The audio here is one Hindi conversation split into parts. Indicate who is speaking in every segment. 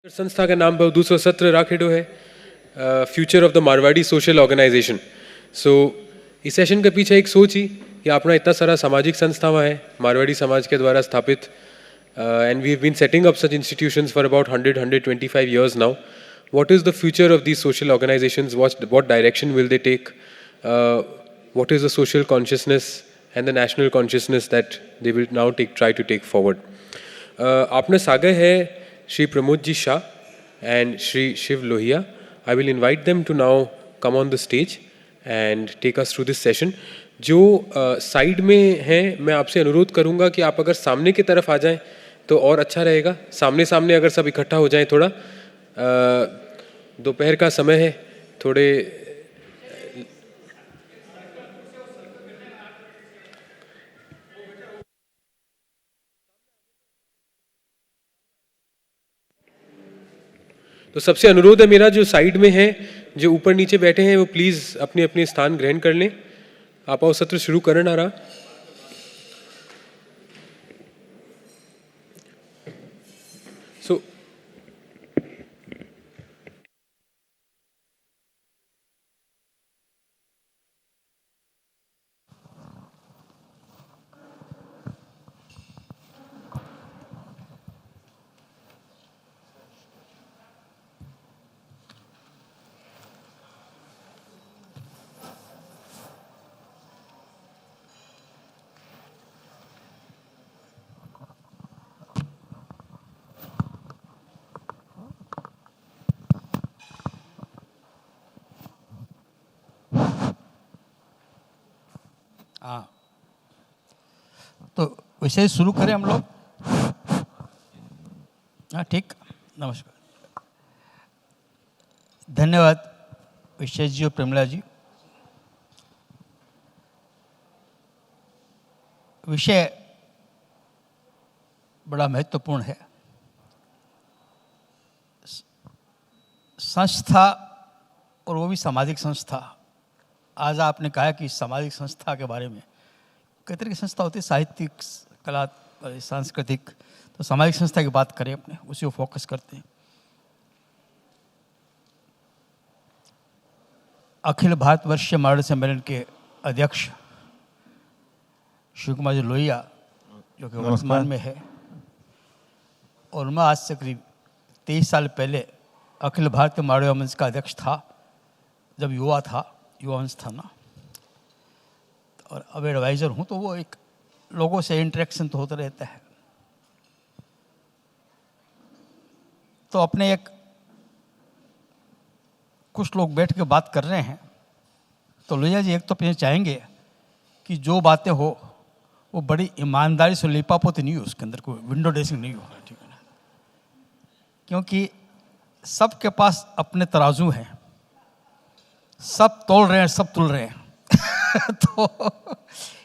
Speaker 1: संस्था का नाम पर दूसरा सत्र राखेडो है, future of the Marwari social organization. So इस सेशन के पीछे एक सोच ही कि अपना इतना सारा सामाजिक संस्थावां है मारवाड़ी समाज के द्वारा स्थापित, and we have been setting up such institutions for about 125 years now. What is the future of these social organizations? What direction will they take? What is the social consciousness and the national consciousness that they will now try to take forward? आपने सागे है Shri Pramod Ji Shah and Shri Shiv Lohia. I will invite them to now come on the stage and take us through this session. जो साइड में हैं, मैं आपसे अनुरोध करूंगा कि आप अगर सामने की तरफ आ जाएं तो और अच्छा रहेगा। सामने सामने अगर सब इकट्ठा हो जाएं, थोड़ा दोपहर का समय है, थोड़े तो सबसे अनुरोध है मेरा, जो साइड में है, जो ऊपर नीचे बैठे हैं, वो प्लीज अपने अपने स्थान ग्रहण कर लें। आप आओ, सत्र शुरू करना रहा। सो
Speaker 2: हाँ, तो विषय शुरू करें हम लोग। हाँ, ठीक, नमस्कार, धन्यवाद विशेष जी और प्रेमला जी। विषय बड़ा महत्वपूर्ण है। संस्था, और वो भी सामाजिक संस्था। आज आपने कहा कि सामाजिक संस्था के बारे में, कई तरह की संस्था होती है, साहित्यिक, कला, सांस्कृतिक। तो सामाजिक संस्था की बात करें, अपने उसी को फोकस करते हैं। अखिल भारतवर्षीय मारवाड़ी सम्मेलन के अध्यक्ष शिव कुमार जी लोहिया, जो कि वर्तमान में है, और मैं आज से करीब 23 साल पहले अखिल भारतीय मारवाड़ी मंच का अध्यक्ष था, जब युवा था, युवा मंच था ना। और अब एडवाइज़र हूँ, तो वो एक लोगों से इंटरेक्शन तो होता रहता है। तो अपने एक कुछ लोग बैठ के बात कर रहे हैं, तो लोहिया जी एक तो अपने चाहेंगे कि जो बातें हो वो बड़ी ईमानदारी से, लिपापोती नहीं हो, उसके अंदर कोई विंडो ड्रेसिंग नहीं होगा, ठीक है ना। क्योंकि सबके पास अपने तराजू हैं, सब तोल रहे हैं, सब तुल रहे हैं। तो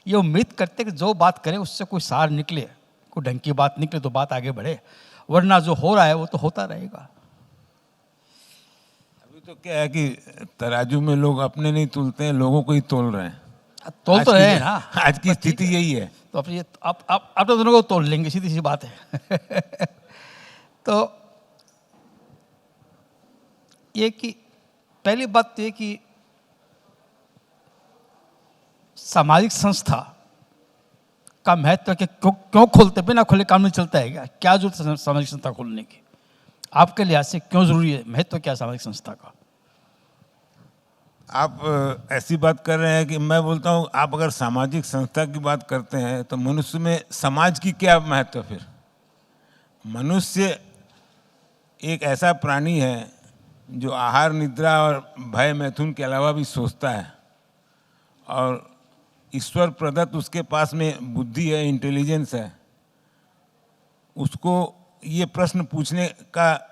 Speaker 2: ये उम्मीद करते कि जो बात करें उससे कोई सार निकले, कोई ढंग की बात निकले तो बात आगे बढ़े, वरना जो हो रहा है वो तो होता रहेगा।
Speaker 3: अभी तो क्या है कि तराजू में लोग अपने नहीं तुलते हैं, लोगों को ही तोल रहे हैं।
Speaker 2: तोल तो रहे हैं ना,
Speaker 3: आज की स्थिति यही है।
Speaker 2: तो अब ये आप तो दोनों को तोल लेंगे, सीधी सी बात है। तो ये कि पहली बात तो ये कि सामाजिक संस्था का महत्व कि क्यों खोलते, बिना खोले काम नहीं चलता है क्या? क्या जरूरत है सामाजिक संस्था खोलने की? आपके लिहाज से क्यों जरूरी है, महत्व क्या सामाजिक संस्था का?
Speaker 3: आप ऐसी बात कर रहे हैं कि मैं बोलता हूँ, आप अगर सामाजिक संस्था की बात करते हैं तो मनुष्य में समाज की क्या महत्व फिर? मनुष्य एक ऐसा प्राणी है जो आहार, निद्रा और भय, मैथुन के अलावा भी सोचता है, और ईश्वर प्रदत्त उसके पास में बुद्धि है, इंटेलिजेंस है। उसको ये प्रश्न पूछने का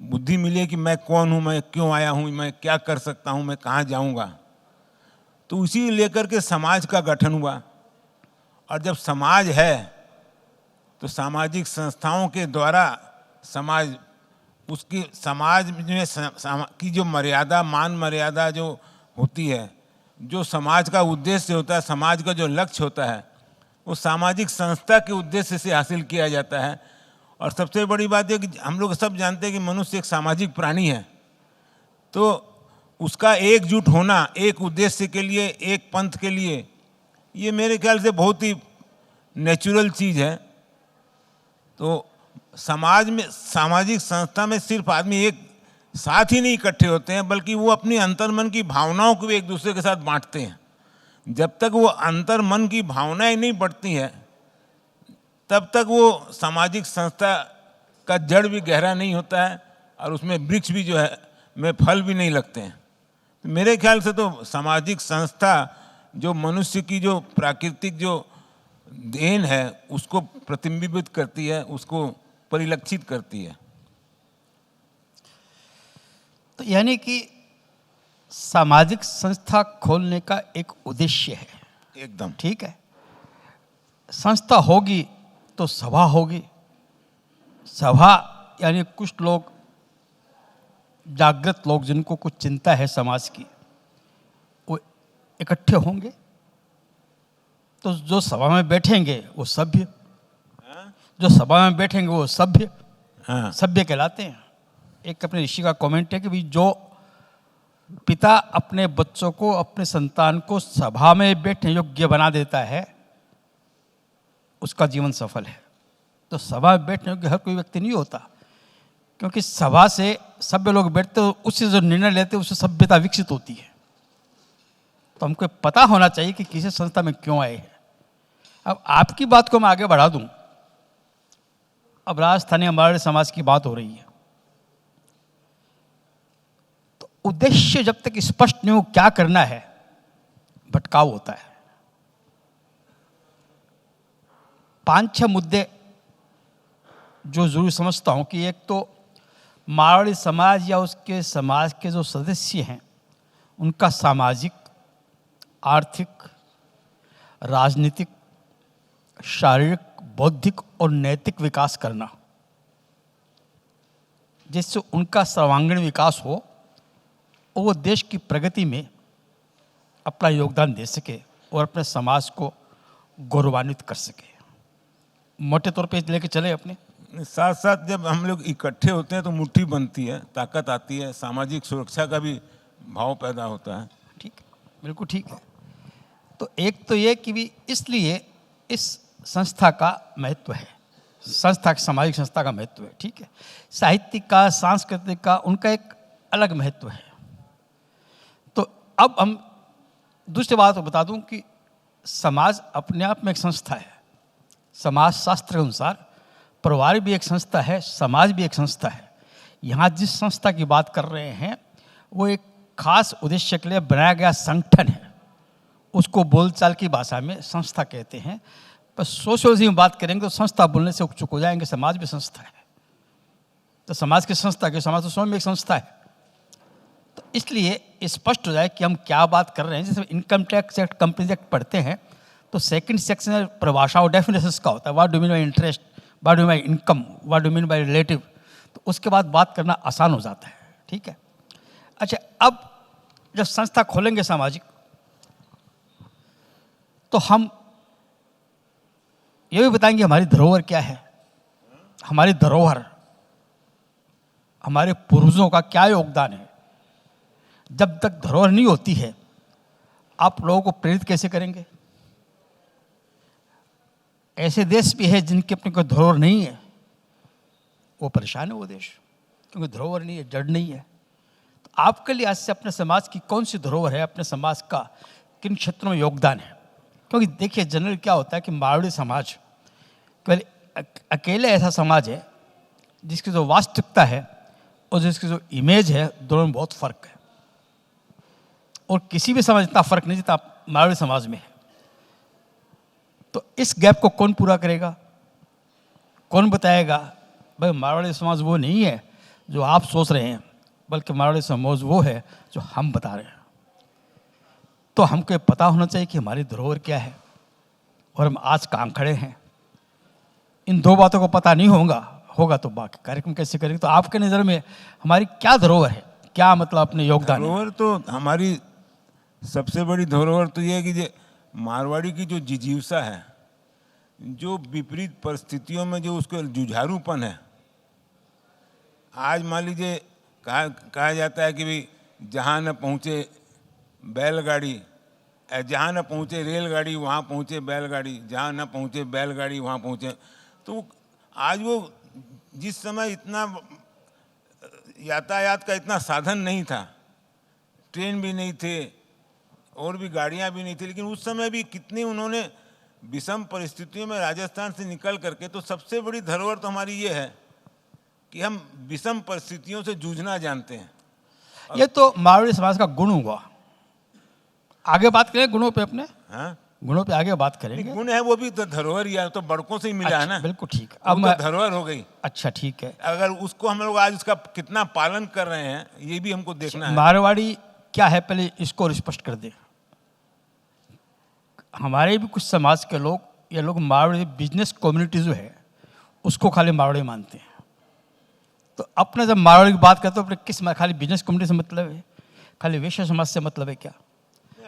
Speaker 3: बुद्धि मिली है कि मैं कौन हूँ, मैं क्यों आया हूँ, मैं क्या कर सकता हूँ, मैं कहाँ जाऊँगा। तो उसी लेकर के समाज का गठन हुआ, और जब समाज है तो सामाजिक संस्थाओं के द्वारा समाज, उसकी समाज में की जो मर्यादा, मान मर्यादा जो होती है, जो समाज का उद्देश्य होता है, समाज का जो लक्ष्य होता है, वो सामाजिक संस्था के उद्देश्य से हासिल किया जाता है। और सबसे बड़ी बात है कि हम लोग सब जानते हैं कि मनुष्य एक सामाजिक प्राणी है, तो उसका एकजुट होना एक उद्देश्य के लिए, एक पंथ के लिए, ये मेरे ख्याल से बहुत ही नेचुरल चीज़ है। तो समाज में, सामाजिक संस्था में सिर्फ आदमी एक साथ ही नहीं इकट्ठे होते हैं, बल्कि वो अपनी अंतर्मन की भावनाओं को भी एक दूसरे के साथ बांटते हैं। जब तक वो अंतर्मन की भावनाएं नहीं बढ़ती हैं, तब तक वो सामाजिक संस्था का जड़ भी गहरा नहीं होता है और उसमें वृक्ष भी जो है में फल भी नहीं लगते हैं। तो मेरे ख्याल से तो सामाजिक संस्था जो मनुष्य की जो प्राकृतिक जो देन है उसको प्रतिबिंबित करती है, उसको परिलक्षित करती है।
Speaker 2: तो यानी कि सामाजिक संस्था खोलने का एक उद्देश्य है।
Speaker 3: एकदम
Speaker 2: ठीक है, संस्था होगी तो सभा होगी। सभा यानी कुछ लोग, जागृत लोग जिनको कुछ चिंता है समाज की, वो इकट्ठे होंगे। तो जो सभा में बैठेंगे वो सभ्य, जो सभा में बैठेंगे वो सभ्य,
Speaker 3: हाँ,
Speaker 2: सभ्य कहलाते हैं। एक अपने ऋषि का कमेंट है कि भाई जो पिता अपने बच्चों को, अपने संतान को सभा में बैठने योग्य बना देता है, उसका जीवन सफल है। तो सभा में बैठने योग्य हर कोई व्यक्ति नहीं होता, क्योंकि सभा से सभ्य लोग बैठते हो, उससे जो निर्णय लेते हैं उससे सभ्यता विकसित होती है। तो हमको पता होना चाहिए कि किसी संस्था में क्यों आए हैं। अब आपकी बात को मैं आगे बढ़ा दूं। अब राजस्थानी मारवाड़ी समाज की बात हो रही है, तो उद्देश्य जब तक स्पष्ट नहीं हो क्या करना है, भटकाव होता है। 5-6 मुद्दे जो जरूरी समझता हूं कि एक तो मारवाड़ी समाज या उसके समाज के जो सदस्य हैं उनका सामाजिक, आर्थिक, राजनीतिक, शारीरिक, बौद्धिक और नैतिक विकास करना, जिससे उनका सर्वांगीण विकास हो और वो देश की प्रगति में अपना योगदान दे सके और अपने समाज को गौरवान्वित कर सके। मोटे तौर पे लेके चले अपने।
Speaker 3: साथ साथ जब हम लोग इकट्ठे होते हैं तो मुट्ठी बनती है, ताकत आती है, सामाजिक सुरक्षा का भी भाव पैदा होता है।
Speaker 2: ठीक है, बिल्कुल ठीक है। तो एक तो ये कि भी इसलिए इस संस्था का महत्व है, संस्था, सामाजिक संस्था का महत्व है। ठीक है, साहित्यिक का, सांस्कृतिक का, उनका एक अलग महत्व है। तो अब हम दूसरी बात बता दूं कि समाज अपने आप में एक संस्था है। समाज शास्त्र के अनुसार परिवार भी एक संस्था है, समाज भी एक संस्था है। यहाँ जिस संस्था की बात कर रहे हैं वो एक खास उद्देश्य के लिए बनाया गया संगठन है, उसको बोलचाल की भाषा में संस्था कहते हैं। पर सोशियोलॉजी में बात करेंगे तो संस्था बोलने से चुप हो जाएंगे, समाज भी संस्था है। तो समाज की संस्था के, समाज तो स्वयं एक संस्था है। तो इसलिए स्पष्ट हो जाए कि हम क्या बात कर रहे हैं। जैसे income tax act, companies act पढ़ते हैं तो सेकंड सेक्शन में परिभाषा और डेफिनेशंस का होता है। What do mean by interest, what do mean by income, what do mean by relative. तो उसके बाद बात करना आसान हो जाता है। ठीक है, अच्छा, अब जब संस्था खोलेंगे सामाजिक, तो हम ये भी बताएंगे हमारी धरोहर क्या है। हमारी धरोहर, हमारे पूर्वजों का क्या योगदान है। जब तक धरोहर नहीं होती है, आप लोगों को प्रेरित कैसे करेंगे। ऐसे देश भी है जिनके अपने कोई धरोहर नहीं है, वो परेशान है वो देश, क्योंकि धरोहर नहीं है, जड़ नहीं है। तो आपके लिए आज से अपने समाज की कौन सी धरोहर है, अपने समाज का किन क्षेत्रों में योगदान है। क्योंकि देखिए जनरल क्या होता है कि मारवाड़ी समाज केवल अकेले ऐसा समाज है जिसकी जो वास्तविकता है और जिसकी जो इमेज है, दोनों में बहुत फर्क है। और किसी भी समाज इतना फर्क नहीं जितना मारवाड़ी समाज में है। तो इस गैप को कौन पूरा करेगा, कौन बताएगा। भाई मारवाड़ी समाज वो नहीं है जो आप सोच रहे हैं, बल्कि मारवाड़ी समाज वो है जो हम बता रहे हैं। तो हमको पता होना चाहिए कि हमारी धरोहर क्या है और हम आज कहाँ खड़े हैं। इन दो बातों को पता नहीं होगा तो बाकी कार्यक्रम कैसे करेंगे। तो आपके नज़र में हमारी क्या धरोहर है, क्या मतलब अपने योगदान है?
Speaker 3: धरोहर तो हमारी सबसे बड़ी धरोहर तो ये है कि मारवाड़ी की जो जिजीविका है, जो विपरीत परिस्थितियों में जो उसका जुझारूपन है। आज मान लीजिए कहा जाता है कि भाई जहाँ न पहुँचे बैलगाड़ी, जहाँ न पहुँचे रेलगाड़ी वहाँ पहुँचे बैलगाड़ी, जहाँ न पहुँचे बैलगाड़ी वहाँ पहुँचे। तो आज वो जिस समय इतना यातायात का इतना साधन नहीं था, ट्रेन भी नहीं थे और भी गाड़ियाँ भी नहीं थी, लेकिन उस समय भी कितनी उन्होंने विषम परिस्थितियों में राजस्थान से निकल करके, तो सबसे बड़ी धरोहर तो हमारी ये है कि हम विषम परिस्थितियों से जूझना जानते हैं।
Speaker 2: ये तो मारवाड़ी समाज का गुण हुआ। आगे बात करें गुणों पे अपने,
Speaker 3: हाँ,
Speaker 2: गुणों पे आगे बात करेंगे।
Speaker 3: गुण है वो भी तो धरोहर ही है, तो बड़कों से ही मिला है ना।
Speaker 2: बिल्कुल ठीक।
Speaker 3: अब
Speaker 2: अब मैं
Speaker 3: तो धरोहर हो गई।
Speaker 2: अच्छा ठीक है,
Speaker 3: अगर उसको हम लोग आज उसका कितना पालन कर रहे हैं ये भी हमको देखना है।
Speaker 2: मारवाड़ी क्या है पहले इसको स्पष्ट कर दे। हमारे भी कुछ समाज के लोग, ये लोग मारवाड़ी बिजनेस कम्युनिटी जो है उसको खाली मारवाड़ी मानते हैं। तो अपने जब मारवाड़ी की बात करते हो अपने किस खाली बिजनेस कम्युनिटी से मतलब है, खाली वैश्य समाज से मतलब है क्या?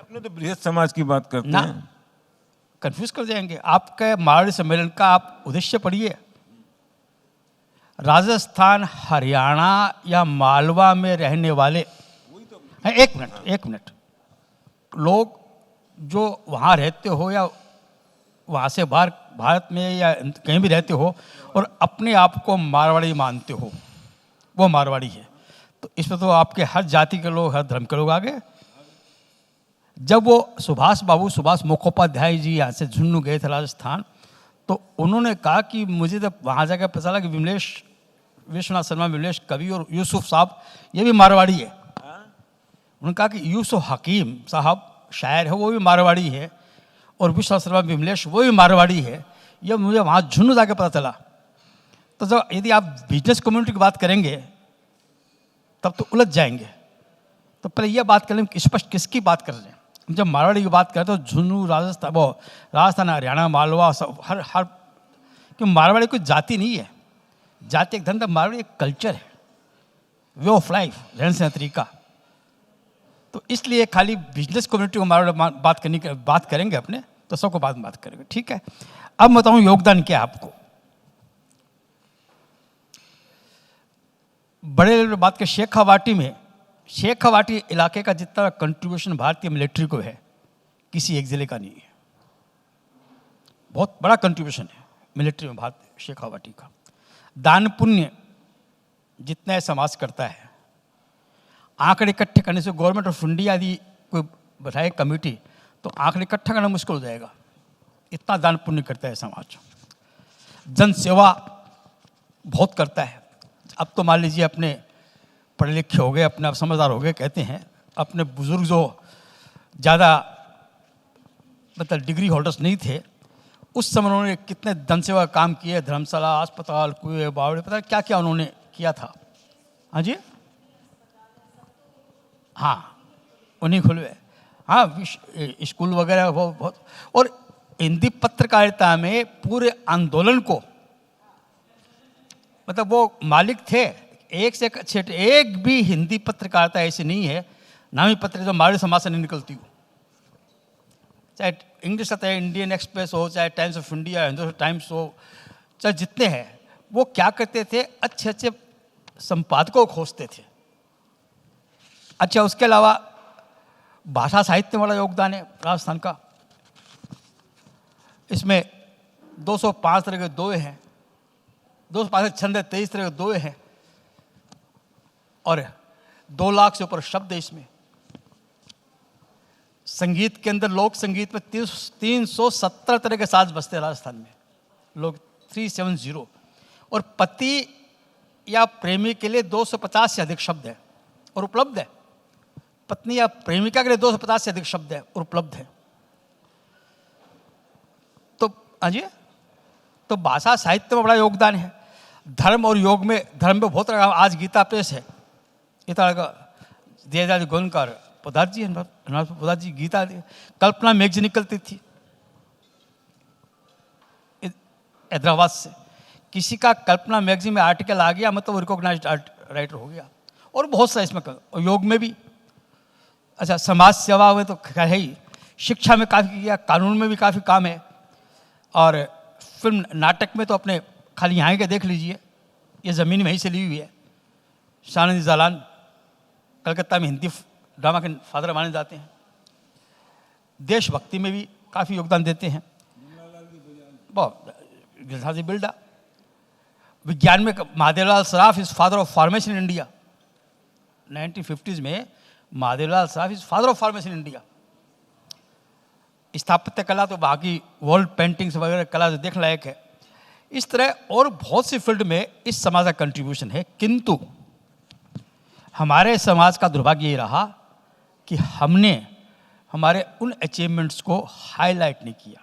Speaker 3: अपने तो बृहद समाज की बात करते
Speaker 2: ना,
Speaker 3: हैं।
Speaker 2: कंफ्यूज कर जाएंगे। आपके मारवाड़ी सम्मेलन का आप उद्देश्य पढ़िए। राजस्थान, हरियाणा या मालवा में रहने वाले, एक मिनट, लोग जो वहाँ रहते हो या वहाँ से बाहर भारत में या कहीं भी रहते हो और अपने आप को मारवाड़ी मानते हो, वो मारवाड़ी है। तो इसमें तो आपके हर जाति के लोग, हर धर्म के लोग आ गए। जब वो सुभाष मुखोपाध्याय जी यहाँ से झुन्नू गए थे राजस्थान, तो उन्होंने कहा कि मुझे जब वहाँ जाकर पता चला कि विश्वनाथ शर्मा विमलेश कवि और यूसुफ साहब ये भी मारवाड़ी है। उन्होंने कहा कि यूसुफ हकीम साहब शायर है, वो भी मारवाड़ी है, और विश्वनाथ शर्मा विमलेश वो भी मारवाड़ी है। यह मुझे वहाँ झुन्नू जाके पता चला। तो जब यदि आप बिजनेस कम्युनिटी की बात करेंगे तब तो उलझ जाएंगे। तो पहले यह बात करें स्पष्ट किसकी बात कर रहे हैं। हम जब मारवाड़ी की बात करते हैं तो झुन्नू, राजस्थान, हरियाणा, मालवा, सब हर क्यों मारवाड़ी कोई जाति नहीं है। जाति एक धंधा, मारवाड़ी एक कल्चर है, वे ऑफ लाइफ, रहन सहन तरीका। तो इसलिए खाली बिजनेस कम्युनिटी को मारवाड़ी बात करेंगे अपने, तो सबको बात करेंगे, ठीक है। अब बताऊं योगदान क्या है आपको। बड़े लेवल बात के शेखावाटी इलाके का जितना कंट्रीब्यूशन भारतीय मिलिट्री को है, किसी एक जिले का नहीं है। बहुत बड़ा कंट्रीब्यूशन है मिलिट्री में भारत शेखावाटी का। दान पुण्य जितना समाज करता है, आंकड़े इकट्ठे करने से गवर्नमेंट ऑफ इंडिया यदि कोई बताए कमेटी, तो आंकड़े इकट्ठा करना मुश्किल हो जाएगा। इतना दान पुण्य करता है समाज। जन सेवा बहुत करता है। अब तो मान लीजिए अपने पढ़े लिखे हो गए, अपने आप समझदार हो गए, कहते हैं अपने बुजुर्ग जो ज़्यादा मतलब डिग्री होल्डर्स नहीं थे, उस समय उन्होंने कितने जन सेवा काम किए। धर्मशाला, अस्पताल, कुएं, बावड़े, पता क्या क्या उन्होंने किया था। हाँ जी, हाँ उन्हीं खुलवे, हाँ स्कूल वगैरह वो बहुत। और हिंदी पत्रकारिता में पूरे आंदोलन को मतलब वो मालिक थे। एक से एक भी हिंदी पत्रकारिता ऐसी नहीं है, नामी पत्र जो मारवाड़ी समाज से नहीं निकलती हो। चाहे इंग्लिश आता है, इंडियन एक्सप्रेस हो, चाहे times of India, Hindustan times हो, चाहे जितने हैं, वो क्या करते थे, अच्छे अच्छे संपादकों को खोजते थे। अच्छा, उसके अलावा भाषा साहित्य में बड़ा योगदान है राजस्थान का। इसमें 205 तरह के दोहे हैं, 205 छंद 23 तरह के दोहे हैं, और 2 लाख से ऊपर शब्द है इसमें। संगीत के अंदर लोक संगीत में 370 तरह के साज बजते हैं राजस्थान में, लोग 370। और पति या प्रेमी के लिए 250 से अधिक शब्द है और उपलब्ध है। पत्नी या प्रेमिका के लिए 250 से अधिक शब्द है और उपलब्ध है। तो अजय, तो भाषा साहित्य में बड़ा योगदान है। धर्म और योग में, धर्म में बहुत तरह, आज गीता प्रेस है, इतना दयाजी गोलकर पदार्थ जी गीता, कल्पना मैगजीन निकलती थी हैदराबाद से। किसी का कल्पना मैगजीन में आर्टिकल आ गया मतलब रिकॉग्नाइज्ड राइटर हो गया। और बहुत सा इसमें और योग में भी। अच्छा, समाज सेवा में तो है ही, शिक्षा में काफ़ी किया, कानून में भी काफ़ी काम है, और फिल्म नाटक में तो अपने खाली यहाँ के देख लीजिए, ये ज़मीन वहीं से ली हुई है। शाहनवाज़ जालान कलकत्ता में हिंदी ड्रामा के फादर माने जाते हैं। देशभक्ति में भी काफ़ी योगदान देते हैं। बहुत बिल्डा विज्ञान में Mahadevlal Saraf is father of pharmacy in India. 1950s में Mahadevlal Saraf is father of pharmacy in India. स्थापत्य कला तो बाकी वर्ल्ड पेंटिंग्स वगैरह कला जो देखने लायक है। इस तरह और बहुत सी फील्ड में इस समाज का कंट्रीब्यूशन है, किंतु हमारे समाज का दुर्भाग्य ये रहा कि हमने हमारे उन अचीवमेंट्स को हाईलाइट नहीं किया,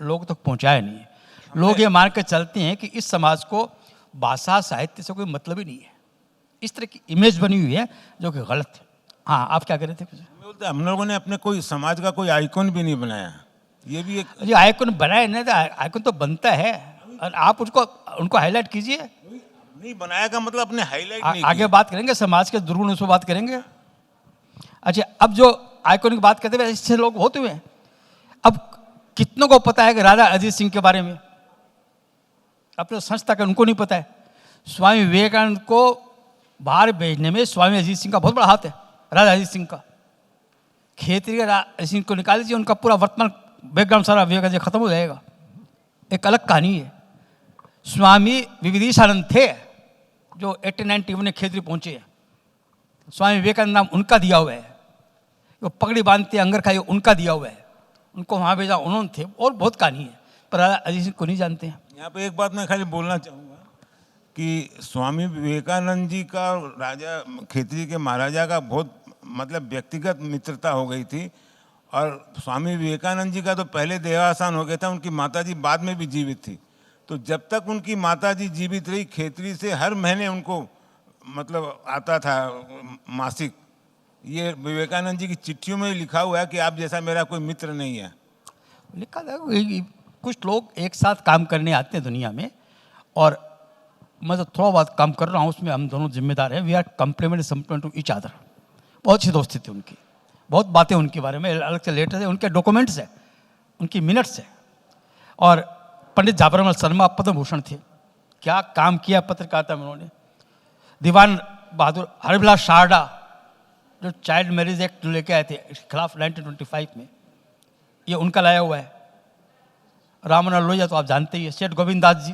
Speaker 2: लोग तक पहुंचाया नहीं है। लोग ये मान के चलते हैं कि इस समाज को भाषा साहित्य से कोई मतलब ही नहीं है। इस तरह की इमेज बनी हुई है जो कि गलत है। हाँ, आप क्या कह रहे थे?
Speaker 3: हम लोगों ने अपने कोई समाज का कोई आइकॉन भी नहीं बनाया। ये भी एक
Speaker 2: जो आइकॉन बनाया नहीं था, आइकॉन तो बनता है और आप उनको हाईलाइट कीजिए।
Speaker 3: नहीं बनाया का मतलब अपने हाईलाइट नहीं
Speaker 2: आगे बात करेंगे समाज के दुर्गुण, उस पर बात करेंगे। अच्छा, अब जो आइकॉन की बात करते हुए ऐसे लोग बहुत हुए हैं। अब कितनों को पता है कि राजा अजीत सिंह के बारे में? अपने संस्था का उनको नहीं पता है। स्वामी विवेकानंद को बाहर भेजने में स्वामी अजीत सिंह का बहुत बड़ा हाथ है, राजा अजीत सिंह का। खेतरी अजीत सिंह को निकाल दीजिए, उनका पूरा वर्तमान बैकग्राउंड सारा विवेकानंद खत्म हो जाएगा। एक अलग कहानी है। स्वामी विविधीशानंद थे जो 1891 में खेतरी पहुंचे हैं। स्वामी विवेकानंद नाम उनका दिया हुआ है। वो पगड़ी बांधते अंगर खाई उनका दिया हुआ है। उनको वहाँ भेजा उन्होंने थे। और बहुत कहानी है, पर राजा अजीत सिंह को नहीं जानते हैं।
Speaker 3: यहाँ पे एक बात मैं खाली बोलना चाहूँगा कि स्वामी विवेकानंद जी का राजा खेतरी के महाराजा का बहुत मतलब व्यक्तिगत मित्रता हो गई थी। और स्वामी विवेकानंद जी का तो पहले देहावसान हो गया था, उनकी माताजी बाद में भी जीवित थी। तो जब तक उनकी माताजी जीवित रही, खेतरी से हर महीने उनको मतलब आता था मासिक। ये विवेकानंद जी की चिट्ठियों में लिखा हुआ है कि आप जैसा मेरा कोई मित्र नहीं है।
Speaker 2: लिखा था। कुछ लोग एक साथ काम करने आते हैं दुनिया में, और मैं तो थोड़ा बहुत काम कर रहा हूँ, उसमें हम दोनों जिम्मेदार हैं। We are complement to each other. बहुत अच्छी दोस्ती थी उनकी, बहुत बातें उनके बारे में अलग से लेटर है, उनके डॉक्यूमेंट्स है, उनकी मिनट्स है। और पंडित जाबरमल शर्मा पद्म भूषण थे। क्या काम किया पत्रकारिता में उन्होंने। दीवान बहादुर हरबिलास शारदा जो चाइल्ड मैरिज एक्ट लेके आए थे खिलाफ 1925 में, ये उनका लाया हुआ है। रामनाथ लोहिया तो आप जानते ही हैं। सेठ गोविंद दास जी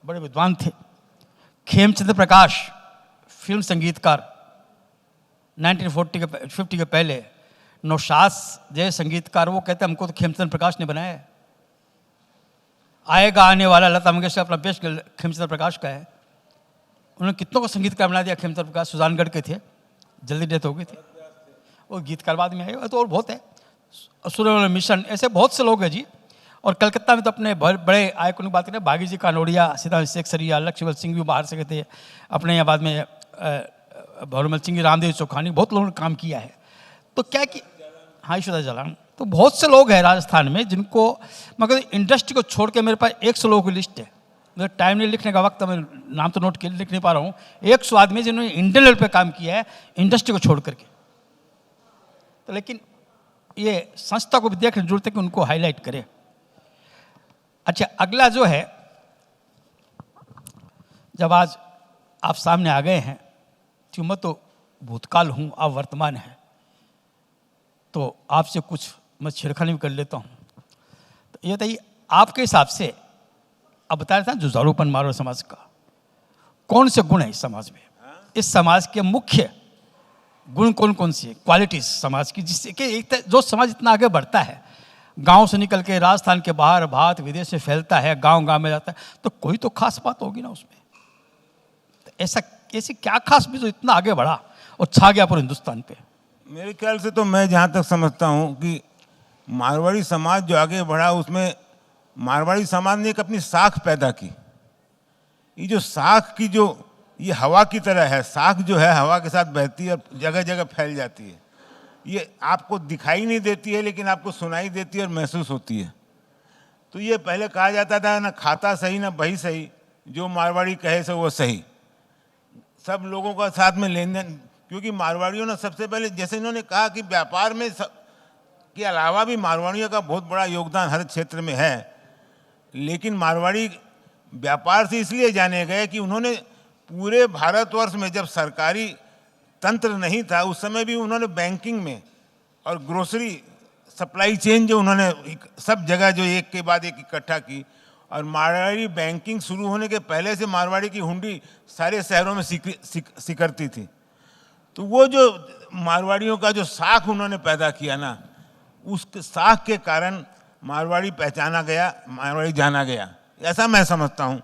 Speaker 2: बड़े विद्वान थे। खेमचंद्र प्रकाश फिल्म संगीतकार 1950 के पहले। नौशाद जय संगीतकार, वो कहते हैं हमको तो खेमचंद्र प्रकाश ने बनाया है। आएगा आने वाला लता मंगेशकर अपना बेस्ट खेमचंद्र प्रकाश का है। उन्होंने कितनों को संगीतकार बना दिया। खेमचंद्र प्रकाश सुजानगढ़ के थे, जल्दी डेथ हो गई थी। वो गीतकार बाद में आए। तो और बहुत है, सूर्यमंडल मिशन, ऐसे बहुत से लोग हैं जी। और कलकत्ता में तो अपने बड़े आइकॉन की बात करें, बागी जी कानोड़िया, सीता शेख सरिया, लक्ष्मण सिंह भी बाहर से थे अपने यहाँ। बाद में भौरमल सिंह, रामदेव चौखानी, बहुत लोगों ने काम किया है। तो क्या कि हाँ, ईश्वर जालान, तो बहुत से लोग हैं राजस्थान में जिनको, मगर इंडस्ट्री को छोड़ के मेरे पास 100 लोगों की लिस्ट है। मुझे टाइम नहीं लिखने का वक्त, मैं नाम तो नोट के लिख नहीं पा रहा हूँ। 100 आदमी जिन्होंने इंडियन लेवल पे काम किया है इंडस्ट्री को छोड़ करके। तो लेकिन ये संस्था को भी देखने की जरूरत है कि उनको हाईलाइट करें। अच्छा, अगला जो है, जब आज आप सामने आ गए हैं, कि मैं तो भूतकाल हूँ, आप वर्तमान हैं, तो आपसे कुछ मैं छेड़खानी भी कर लेता हूँ। तो ये बताइए, आपके हिसाब से अब बता रहे थे जुझारूपन मारवाड़ समाज का, कौन से गुण है इस समाज में? इस समाज के मुख्य गुण कौन कौन सी क्वालिटीज समाज की, जिससे कि एक जो समाज इतना आगे बढ़ता है, गांव से निकल के राजस्थान के बाहर भारत विदेश से फैलता है, गांव गांव में जाता है, तो कोई तो खास बात होगी ना उसमें। तो ऐसी क्या खास भी जो इतना आगे बढ़ा और छा गया पूरे हिंदुस्तान पे?
Speaker 3: मेरे ख्याल से तो मैं जहाँ तक समझता हूँ कि मारवाड़ी समाज जो आगे बढ़ा, उसमें मारवाड़ी समाज ने एक अपनी साख पैदा की। ये जो साख की जो ये हवा की तरह है, साख जो है हवा के साथ बहती है और जगह जगह फैल जाती है। ये आपको दिखाई नहीं देती है, लेकिन आपको सुनाई देती है और महसूस होती है। तो ये पहले कहा जाता था ना खाता सही ना बही सही, जो मारवाड़ी कहे सो वो सही। सब लोगों का साथ में लेन देन, क्योंकि मारवाड़ियों ने सबसे पहले, जैसे इन्होंने कहा कि व्यापार में के अलावा भी मारवाड़ियों का बहुत बड़ा योगदान हर क्षेत्र में है। लेकिन मारवाड़ी व्यापार से इसलिए जाने गए कि उन्होंने पूरे भारतवर्ष में, जब सरकारी तंत्र नहीं था उस समय भी उन्होंने बैंकिंग में और ग्रोसरी सप्लाई चेन जो उन्होंने सब जगह जो एक के बाद एक इकट्ठा की, और मारवाड़ी बैंकिंग शुरू होने के पहले से मारवाड़ी की हुंडी सारे शहरों में सिकरती थी। तो वो जो मारवाड़ियों का जो साख उन्होंने पैदा किया ना, उस साख के कारण मारवाड़ी पहचाना गया, मारवाड़ी जाना गया, ऐसा मैं समझता हूँ।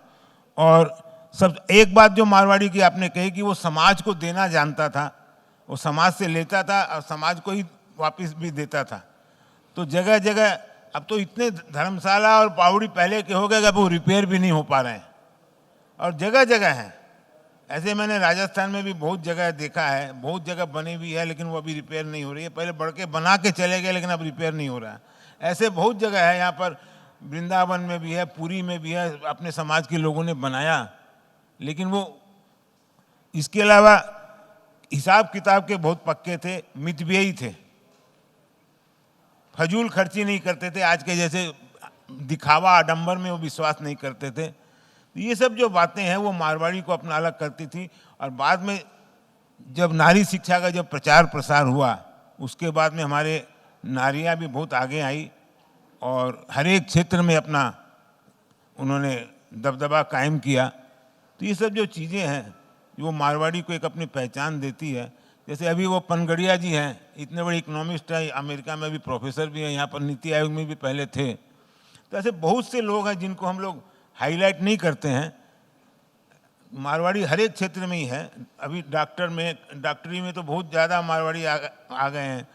Speaker 3: और सब एक बात जो मारवाड़ी की आपने कही कि वो समाज को देना जानता था, वो समाज से लेता था और समाज को ही वापस भी देता था। तो जगह जगह अब तो इतने धर्मशाला और पावड़ी पहले के हो गए कि अब वो रिपेयर भी नहीं हो पा रहे हैं, और जगह जगह हैं ऐसे। मैंने राजस्थान में भी बहुत जगह देखा है, बहुत जगह बनी हुई है लेकिन वो अभी रिपेयर नहीं हो रही है। पहले बढ़ के बना के चले गए लेकिन अब रिपेयर नहीं हो रहा है। ऐसे बहुत जगह है, यहाँ पर वृंदावन में भी है, पुरी में भी है, अपने समाज के लोगों ने बनाया। लेकिन वो इसके अलावा हिसाब किताब के बहुत पक्के थे, मितव्ययी थे, फजूल खर्ची नहीं करते थे, आज के जैसे दिखावा आडंबर में वो विश्वास नहीं करते थे। ये सब जो बातें हैं वो मारवाड़ी को अपना अलग करती थी। और बाद में जब नारी शिक्षा का जब प्रचार प्रसार हुआ, उसके बाद में हमारे नारियां भी बहुत आगे आई और हर एक क्षेत्र में अपना उन्होंने दबदबा कायम किया। तो ये सब जो चीज़ें हैं वो मारवाड़ी को एक अपनी पहचान देती है। जैसे अभी वो पनगड़िया जी हैं, इतने बड़े इकोनॉमिस्ट हैं, अमेरिका में भी प्रोफेसर भी हैं, यहाँ पर नीति आयोग में भी पहले थे। तो ऐसे बहुत से लोग हैं जिनको हम लोग हाईलाइट नहीं करते हैं। मारवाड़ी हर एक क्षेत्र में ही है। अभी डॉक्टरी में तो बहुत ज़्यादा मारवाड़ी आ गए हैं।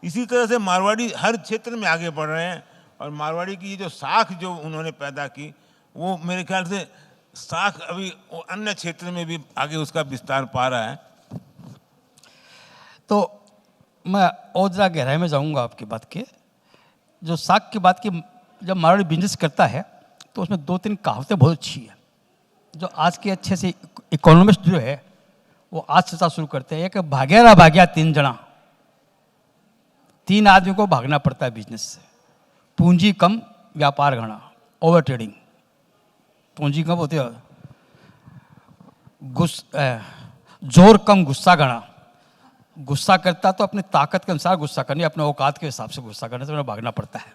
Speaker 3: इसी तरह से मारवाड़ी हर क्षेत्र में आगे बढ़ रहे हैं। और मारवाड़ी की ये जो साख जो उन्होंने पैदा की, वो मेरे ख्याल से साख अभी अन्य क्षेत्र में भी आगे उसका विस्तार पा रहा है।
Speaker 2: तो मैं और ज़रा गहराई में जाऊंगा आपकी बात के। जो साख की बात की, जब मारवाड़ी बिजनेस करता है तो उसमें 2-3 कहावतें बहुत अच्छी है, जो आज के अच्छे से इकोनॉमिस्ट जो है वो आज से शुरू करते हैं। एक भाग्या 3 जना, 3 आदमी को भागना पड़ता है बिजनेस से। पूंजी कम, व्यापार घना, ओवर ट्रेडिंग। पूंजी कम होती है, जोर कम, गुस्सा घना। गुस्सा करता तो अपनी ताकत के अनुसार गुस्सा करनी, अपने औकात के हिसाब से गुस्सा करने से उन्हें भागना पड़ता है।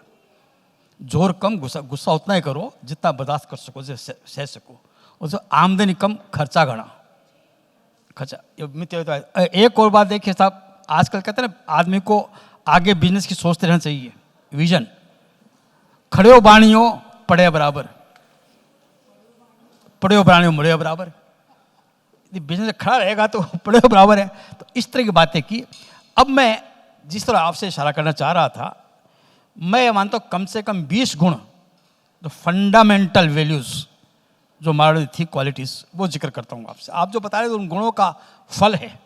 Speaker 2: जोर कम, गुस्सा उतना ही करो जितना बर्दाश्त कर सको, सह सको। और जो आमदनी कम, खर्चा घना। खर्चा एक और बात देखिए साहब, आजकल कहते हैं ना आदमी को आगे बिजनेस की सोचते रहना चाहिए, विजन। खड़े हो बाणियों पड़े बराबर, पड़े हो बाणियों मुड़े बराबर। यदि बिजनेस खड़ा रहेगा तो पड़े हो बराबर है। तो इस तरह की बातें की। अब मैं जिस तरह आपसे इशारा करना चाह रहा था, मैं ये मानता हूँ कम से कम 20 गुण, जो फंडामेंटल वैल्यूज जो मारवाड़ी थी, क्वालिटीज, वो जिक्र करता हूँ आपसे। आप जो बता रहे थे उन गुणों का फल है।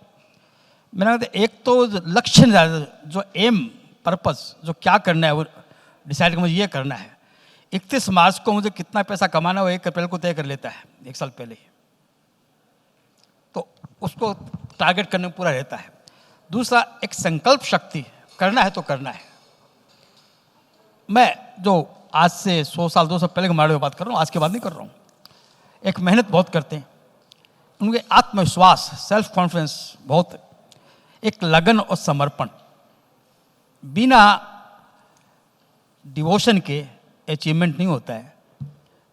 Speaker 2: मैंने कहा एक तो लक्ष्य, जो एम, पर्पस, जो क्या करना है वो डिसाइड कर, मुझे ये करना है। 31 मार्च को मुझे कितना पैसा कमाना है वो 1 अप्रैल को तय कर लेता है, 1 साल पहले ही। तो उसको टारगेट करने में पूरा रहता है। दूसरा, एक संकल्प शक्ति, करना है तो करना है। मैं जो आज से 100 साल 200 पहले के मारवाड़ी में बात कर रहा हूँ, आज की बात नहीं कर रहा हूँ। एक मेहनत बहुत करते हैं, उनके आत्मविश्वास, सेल्फ कॉन्फिडेंस बहुत, एक लगन और समर्पण। बिना डिवोशन के अचीवमेंट नहीं होता है,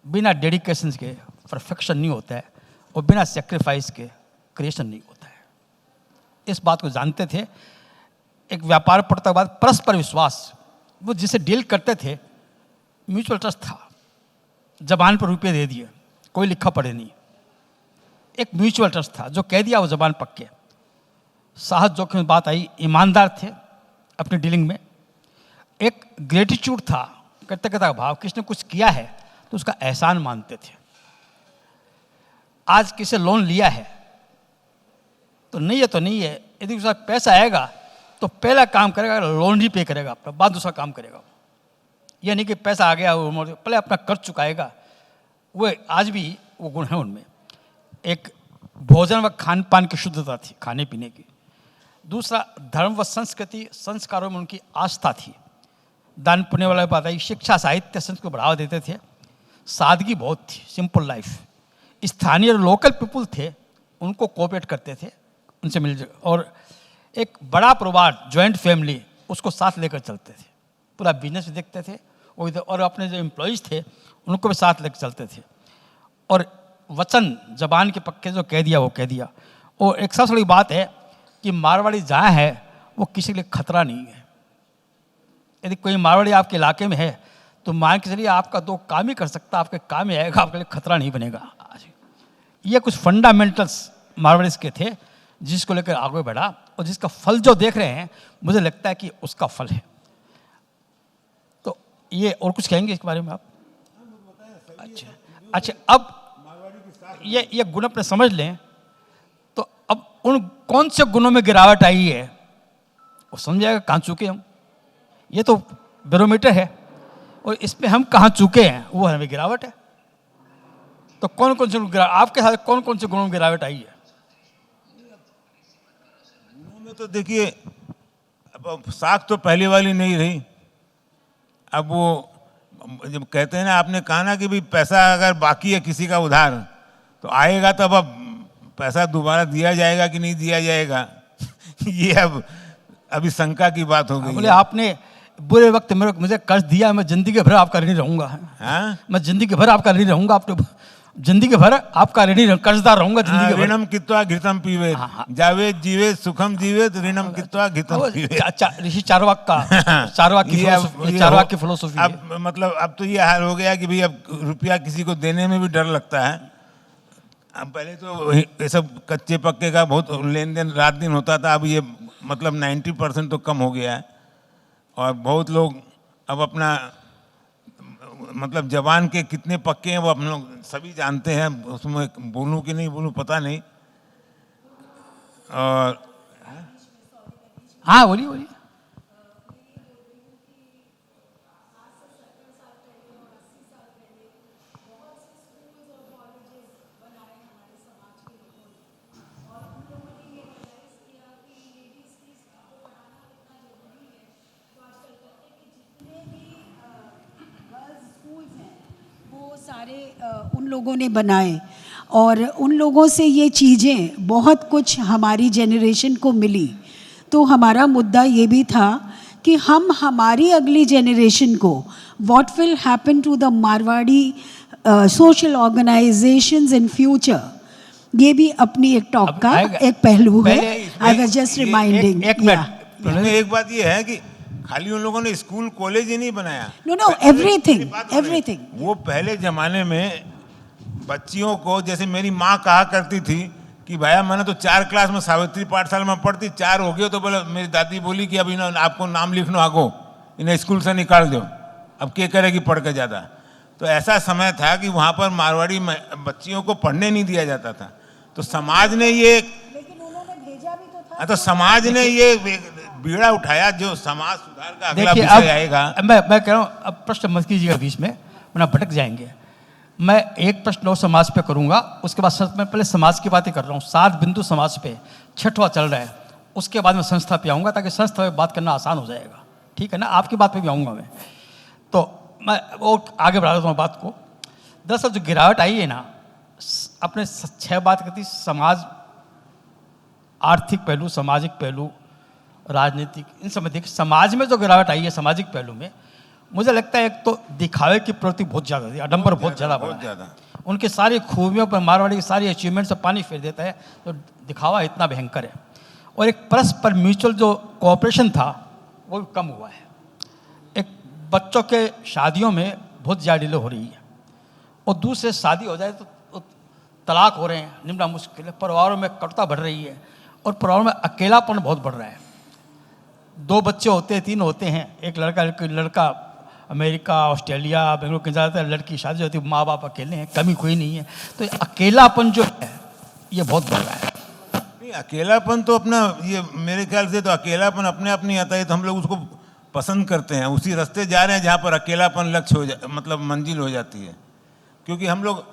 Speaker 2: बिना डेडिकेशन के परफेक्शन नहीं होता है, और बिना सेक्रीफाइस के क्रिएशन नहीं होता है। इस बात को जानते थे। एक व्यापार पड़ता के बाद परस्पर विश्वास, वो जिसे डील करते थे म्यूचुअल ट्रस्ट था। जबान पर रुपये दे दिए, कोई लिखा पढ़े नहीं। एक म्यूचुअल ट्रस्ट था, जो कह दिया वो जबान पक्के। साहस जोखिम में बात आई, ईमानदार थे अपनी डीलिंग में। एक ग्रेटिट्यूड था, कृतज्ञता का भाव, किसने कुछ किया है तो उसका एहसान मानते थे। आज किसी लोन लिया है तो नहीं है तो नहीं है, यदि उसका पैसा आएगा तो पहला काम करेगा लोन ही पे करेगा अपना, बाद दूसरा काम करेगा। यह नहीं कि पैसा आ गया वो पहले अपना कर चुकाएगा। वो आज भी वो गुण है उनमें। एक भोजन व खान पान की शुद्धता थी, खाने पीने की। दूसरा, धर्म व संस्कृति संस्कारों में उनकी आस्था थी। दान पुण्य वाला बात आई। शिक्षा, साहित्य, संस्कृत को बढ़ावा देते थे। सादगी बहुत थी, सिंपल लाइफ। स्थानीय लोकल पीपल थे, उनको कोऑपरेट करते थे, उनसे मिल, और एक बड़ा परिवार, जॉइंट फैमिली, उसको साथ लेकर चलते थे। पूरा बिजनेस देखते थे और अपने जो एम्प्लॉयज़ थे उनको भी साथ लेकर चलते थे। और वचन जबान के पक्के जो कह दिया वो कह दिया। और एक सबसे बड़ी बात है कि मारवाड़ी जहाँ है वो किसी के लिए खतरा नहीं है। यदि कोई मारवाड़ी आपके इलाके में है तो मान के चलिए आपका दो काम ही कर सकता, आपके काम ही आएगा, आपके लिए खतरा नहीं बनेगा। ये कुछ फंडामेंटल्स मारवाड़ीज के थे जिसको लेकर आगे बढ़ा, और जिसका फल जो देख रहे हैं मुझे लगता है कि उसका फल है। तो ये और कुछ कहेंगे इसके बारे में आप? अच्छा, अब ये गुण अपने समझ लें तो अब उन कौन से गुणों में गिरावट आई है वो समझ जाएगा कहाँ चुके हम। ये तो बैरोमीटर है, और इसमें हम कहाँ चुके हैं वो हमें गिरावट है। तो कौन कौन से आपके साथ कौन कौन से गुणों में गिरावट आई है?
Speaker 3: गुणों में तो देखिए, अब साख तो पहले वाली नहीं रही। अब वो जब कहते हैं ना, आपने कहा ना कि भाई पैसा अगर बाकी है किसी का उधार तो आएगा, तब अब पैसा दोबारा दिया जाएगा कि नहीं दिया जाएगा ये अब अभी शंका की बात हो गई।
Speaker 2: बोले आपने बुरे वक्त मुझे कर्ज दिया, मैं जिंदगी भर आपका ऋणी रहूंगा।
Speaker 3: हाँ?
Speaker 2: मैं जिंदगी भर आपका ऋणी रहूंगा, आपने जिंदगी भर आपका ऋणी कर्जदार रहूंगा जिंदगी भर।
Speaker 3: ऋणम कित्वा घृतम पीवे, जावे जीवे सुखम जीवे, ऋणम कित्वा घृतम पीवे।
Speaker 2: ऋषि चारवाक की फिलोसफी।
Speaker 3: अब मतलब अब तो ये हाल हो गया कि भाई अब रुपया किसी को देने में भी डर लगता है। अब पहले तो ये सब कच्चे पक्के का बहुत लेन देन रात दिन होता था, अब ये मतलब 90% तो कम हो गया है। और बहुत लोग अब अपना मतलब जबान के कितने पक्के हैं वो हम लोग सभी जानते हैं, उसमें बोलूं कि नहीं बोलूं पता नहीं। और
Speaker 2: हाँ बोलिए।
Speaker 4: सारे उन लोगों ने बनाए, और उन लोगों से ये चीज़ें बहुत कुछ हमारी जेनरेशन को मिली। तो हमारा मुद्दा ये भी था कि हम हमारी अगली जेनरेशन को what will happen to the Marwari social organisations in future, ये भी अपनी एक टॉक का एक पहलू है। I was just reminding.
Speaker 3: एक बात ये है कि खाली उन लोगों ने स्कूल कॉलेज ही नहीं बनाया।
Speaker 4: Know everything.
Speaker 3: वो पहले जमाने में बच्चियों को, जैसे मेरी माँ कहा करती थी कि भैया मैंने तो 4 क्लास में सावित्री पाठशाला में पढ़ती, 4 हो गए तो बोले, मेरी दादी बोली कि अब इन्हें आपको नाम लिखना आगो, इन्हें स्कूल से निकाल दो, अब क्या करेगी पढ़ के ज़्यादा। तो ऐसा समय था कि वहाँ पर मारवाड़ी बच्चियों को पढ़ने नहीं दिया जाता था। तो समाज ने ये,
Speaker 4: लेकिन उन्होंने भेजा भी तो था।
Speaker 3: तो समाज ने ये बीड़ा उठाया, जो समाज सुधार का अगला विषय आएगा।
Speaker 2: मैं कह रहा हूँ, अब प्रश्न मत कीजिएगा बीच में, वरना भटक जाएंगे। मैं एक प्रश्न और समाज पे करूँगा, उसके बाद मैं पहले समाज की बातें कर रहा हूँ। 7 बिंदु समाज पे 6वां चल रहा है, उसके बाद मैं संस्था पे आऊँगा ताकि संस्था पे बात करना आसान हो जाएगा। ठीक है ना? आपकी बात पे भी आऊँगा मैं। तो मैं वो आगे बढ़ा देता हूँ बात को। दरअसल जो गिरावट आई है ना, अपने 6 बात करती, समाज, आर्थिक पहलू, सामाजिक पहलू, राजनीतिक, इन सब में देखिए समाज में जो गिरावट आई है सामाजिक पहलू में, मुझे लगता है एक तो दिखावे की प्रवृत्ति बहुत ज़्यादा थी, आडंबर बहुत ज़्यादा। उनके सारी खूबियों पर, मारवाड़ी की सारी अचीवमेंट से पानी फेर देता है, तो दिखावा इतना भयंकर है। और एक परस्पर म्यूचुअल जो कोऑपरेशन था वो भी कम हुआ है। एक बच्चों के शादियों में बहुत ज़्यादा डिले हो रही है, और दूसरे शादी हो जाए तो तलाक हो रहे हैं, निम्न मुश्किल है। परिवारों में कटुता बढ़ रही है, और परिवारों में अकेलापन बहुत बढ़ रहा है। 2 बच्चे होते हैं, 3 होते हैं, एक लड़का अमेरिका, ऑस्ट्रेलिया, बेंगलुरु के ज़्यादातर लड़की शादी होती है, माँ बाप अकेले हैं, कमी कोई नहीं है। तो अकेलापन जो है ये बहुत बढ़ रहा है।
Speaker 3: नहीं, अकेलापन तो अपना, ये मेरे ख्याल से तो अकेलापन अपने आप नहीं आता है, तो हम लोग उसको पसंद करते हैं। उसी रास्ते जा रहे हैं जहाँ पर अकेलापन लक्ष्य हो मतलब मंजिल हो जाती है। क्योंकि हम लोग